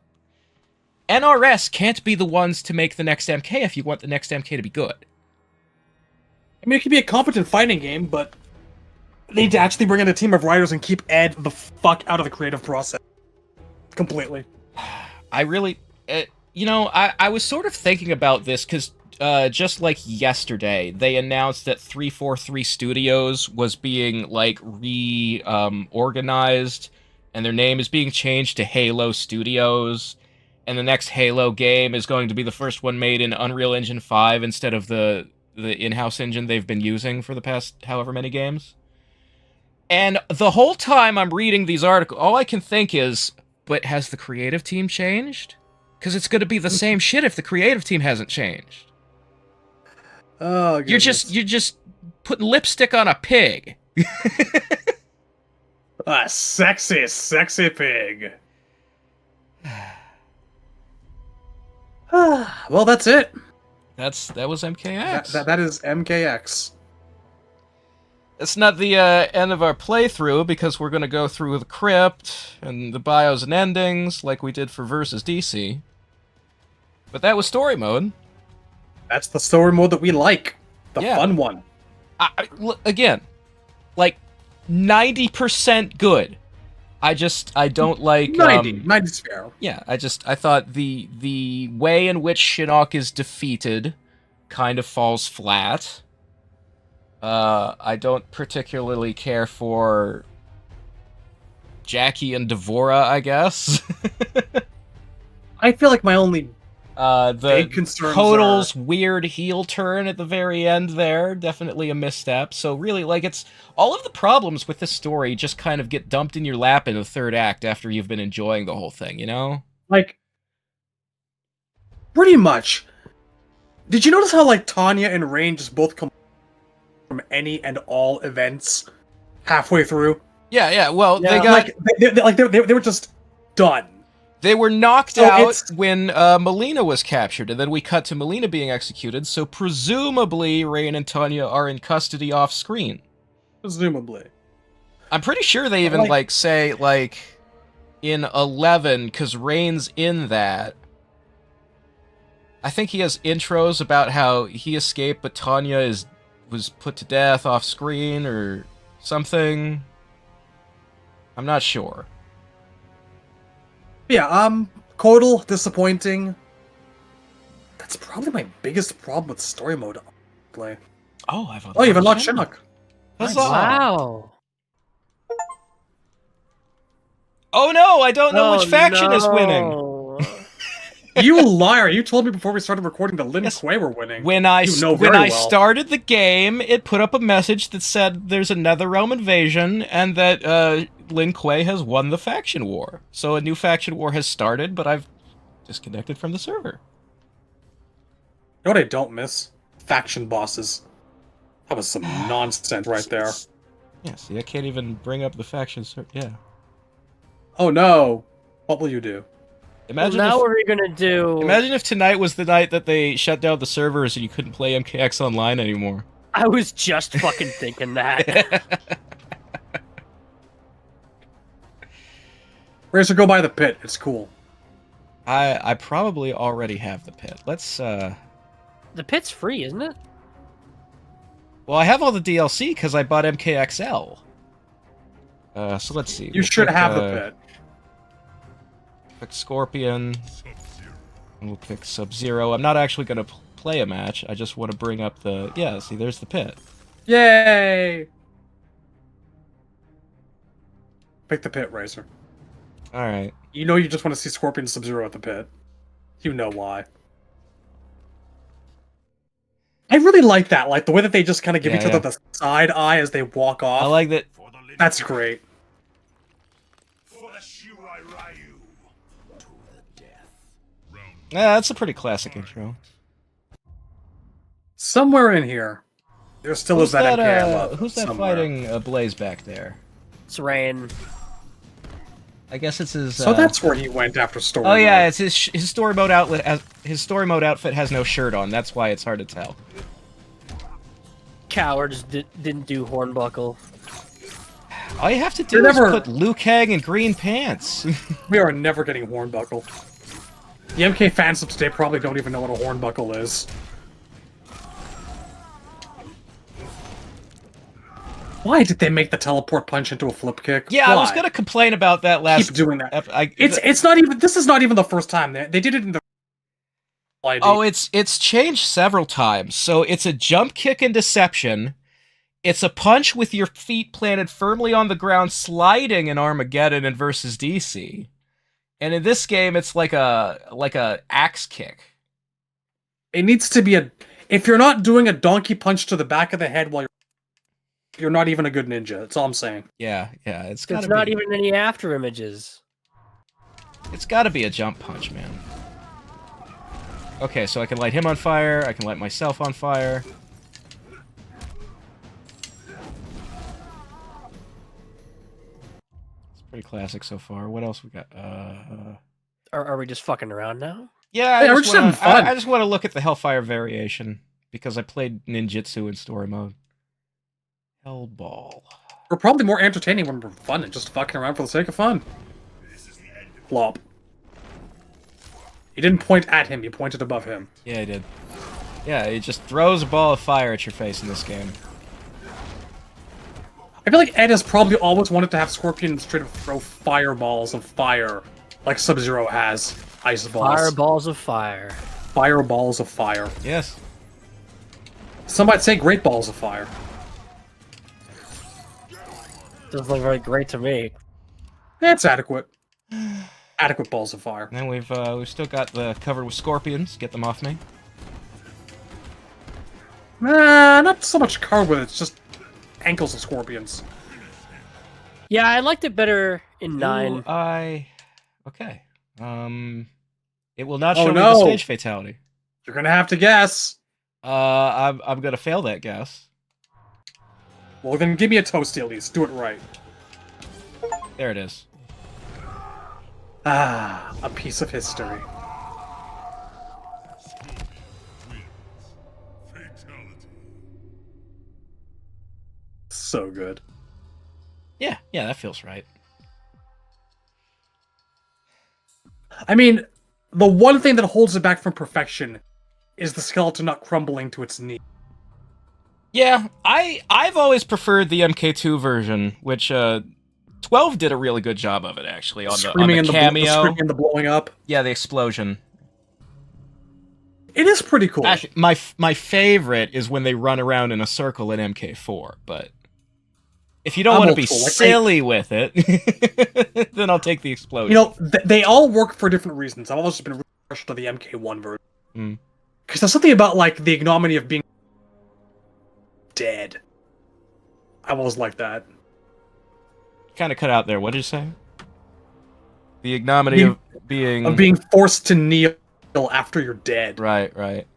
S1: NRS can't be the ones to make the next MK if you want the next MK to be good.
S2: I mean, it could be a competent fighting game, but they need to actually bring in a team of writers and keep Ed the fuck out of the creative process. Completely.
S1: I really... I was sort of thinking about this, because just like yesterday, they announced that 343 Studios was being, like, reorganized, and their name is being changed to Halo Studios, and the next Halo game is going to be the first one made in Unreal Engine 5 instead of the in-house engine they've been using for the past however many games. And the whole time I'm reading these articles, all I can think is, but has the creative team changed? Because it's going to be the same shit if the creative team hasn't changed.
S2: Oh, goodness.
S1: You're just putting lipstick on a pig.
S2: A sexy, sexy pig. Well, that's it.
S1: That was MKX.
S2: That is MKX.
S1: It's not the end of our playthrough, because we're going to go through the crypt and the bios and endings like we did for Versus DC. But that was story mode.
S2: That's the story mode that we like. The fun one.
S1: Again, like 90% good. I don't like
S2: 90's fair.
S1: Yeah, I thought the way in which Shinnok is defeated kind of falls flat. I don't particularly care for Jacqui and Devora, I guess.
S2: I feel like my only
S1: the
S2: big concerns
S1: Kotal's weird heel turn at the very end there, definitely a misstep. So really, like, it's all of the problems with this story just kind of get dumped in your lap in the third act after you've been enjoying the whole thing, you know?
S2: Like, pretty much. Did you notice how, like, Tanya and Rain just both come from any and all events halfway through?
S1: Yeah, well,
S3: Yeah.
S1: they got...
S2: They were just done.
S1: They were knocked
S2: So
S1: out
S2: it's-
S1: when Melina was captured, and then we cut to Melina being executed, so presumably Rain and Tanya are in custody off-screen.
S2: Presumably.
S1: I'm pretty sure they even, say, in 11, because Rain's in that. I think he has intros about how he escaped, but Tanya was put to death off-screen, or something. I'm not sure.
S2: Yeah, Kotal, disappointing. That's probably my biggest problem with story mode play.
S1: Oh, I've
S2: you've unlocked Shinnok.
S1: Nice.
S3: Wow.
S1: Oh no, I don't know which faction is winning.
S2: You liar! You told me before we started recording that Lin Kuei were winning.
S1: When I
S2: well.
S1: started the game, it put up a message that said there's another realm invasion and that Lin Kuei has won the faction war. So a new faction war has started, but I've disconnected from the server.
S2: You know what I don't miss? Faction bosses. That was some nonsense right there.
S1: Yeah, see, I can't even bring up the faction yeah.
S2: Oh no! What will you do?
S1: Imagine
S3: now what are we gonna do?
S1: Imagine if tonight was the night that they shut down the servers and you couldn't play MKX online anymore.
S3: I was just fucking thinking that.
S2: Razor, go by the pit. It's cool.
S1: I probably already have the pit. Let's
S3: The pit's free, isn't it?
S1: Well, I have all the DLC because I bought MKXL. So let's see.
S2: You should have the pit.
S1: Pick Scorpion. And we'll pick Sub-Zero. I'm not actually going to play a match. I just want to bring up the... Yeah, see, there's the pit.
S2: Yay! Pick the pit, Razor.
S1: Alright.
S2: You know you just want to see Scorpion and Sub-Zero at the pit. You know why. I really like that, like the way that they just kind of give each other the side eye as they walk off.
S1: I like that.
S2: That's great.
S1: Yeah, that's a pretty classic intro.
S2: Somewhere in here, there still is that MK I love.
S1: Who's that
S2: somewhere.
S1: fighting Blaze back there?
S3: It's Rain.
S1: I guess it's his.
S2: So that's where he went after story.
S1: Oh yeah,
S2: mode.
S1: it's his story mode outlet. His story mode outfit has no shirt on. That's why it's hard to tell.
S3: Cowards didn't do Hornbuckle.
S1: All you have to do is put Liu Kang in green pants.
S2: We are never getting Hornbuckle. The MK fans of today probably don't even know what a Hornbuckle is. Why did they make the teleport punch into a flip kick?
S1: Yeah,
S2: Why?
S1: I was gonna complain about that last.
S2: Keep doing that. It's not even. This is not even the first time they did it in the.
S1: Oh, it's changed several times. So it's a jump kick in Deception. It's a punch with your feet planted firmly on the ground, sliding in Armageddon and versus DC. And in this game, it's like a axe kick.
S2: It needs to be a. If you're not doing a donkey punch to the back of the head while you're not even a good ninja. That's all I'm saying.
S1: Yeah, it's
S3: not even any after images.
S1: It's got to be a jump punch, man. Okay, so I can light him on fire. I can light myself on fire. It's pretty classic so far. What else we got?
S3: Are we just fucking around now?
S1: Yeah,
S2: Hey, we're just having fun.
S1: I just want to look at the Hellfire variation because I played ninjutsu in story mode. Hellball.
S2: We're probably more entertaining when we're fun and just fucking around for the sake of fun. Flop. He didn't point at him, he pointed above him.
S1: Yeah, he did. Yeah, he just throws a ball of fire at your face in this game.
S2: I feel like Ed has probably always wanted to have Scorpion straight up throw fireballs of fire, like Sub-Zero has ice balls.
S3: Fireballs of fire.
S2: Fireballs of fire.
S1: Yes.
S2: Some might say great balls of fire.
S3: Doesn't look very great to me.
S2: That's adequate. Adequate balls of fire.
S1: And then we've still got the covered with scorpions. Get them off me.
S2: Nah, not so much covered with it, it's just ankles of scorpions.
S3: Yeah, I liked it better in 9.
S1: Okay. It will not show me
S2: no.
S1: the stage fatality.
S2: You're gonna have to guess.
S1: I'm gonna fail that guess.
S2: Well, then give me a toasty at least. Do it right.
S1: There it is.
S2: Ah, a piece of history. So good.
S1: Yeah, that feels right.
S2: I mean, the one thing that holds it back from perfection is the skeleton not crumbling to its knee.
S1: Yeah, I've always preferred the MK2 version, which 12 did a really good job of it actually on the cameo.
S2: The screaming and the blowing up.
S1: Yeah, the explosion.
S2: It is pretty cool.
S1: Actually, my favorite is when they run around in a circle in MK4, but if you don't want to be silly with it, then I'll take the explosion.
S2: You know, they all work for different reasons. I've always just been really partial to the MK1 version. Because there's something about, like, the ignominy of being dead. I always like that.
S1: Kind of cut out there. What did you say? The ignominy of
S2: being forced to kneel after you're dead.
S1: Right.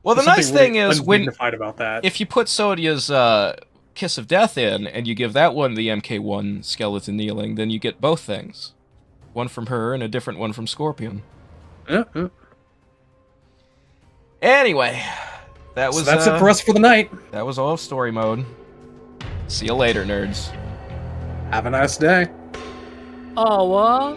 S1: Well, the nice thing is
S2: about that.
S1: If you put Sodia's Kiss of Death in, and you give that one the MK1 skeleton kneeling, then you get both things. One from her and a different one from Scorpion.
S2: Yeah.
S1: Anyway, that was...
S2: So that's it for us for the night.
S1: That was all of story mode. See you later, nerds.
S2: Have a nice day.
S3: Oh, what?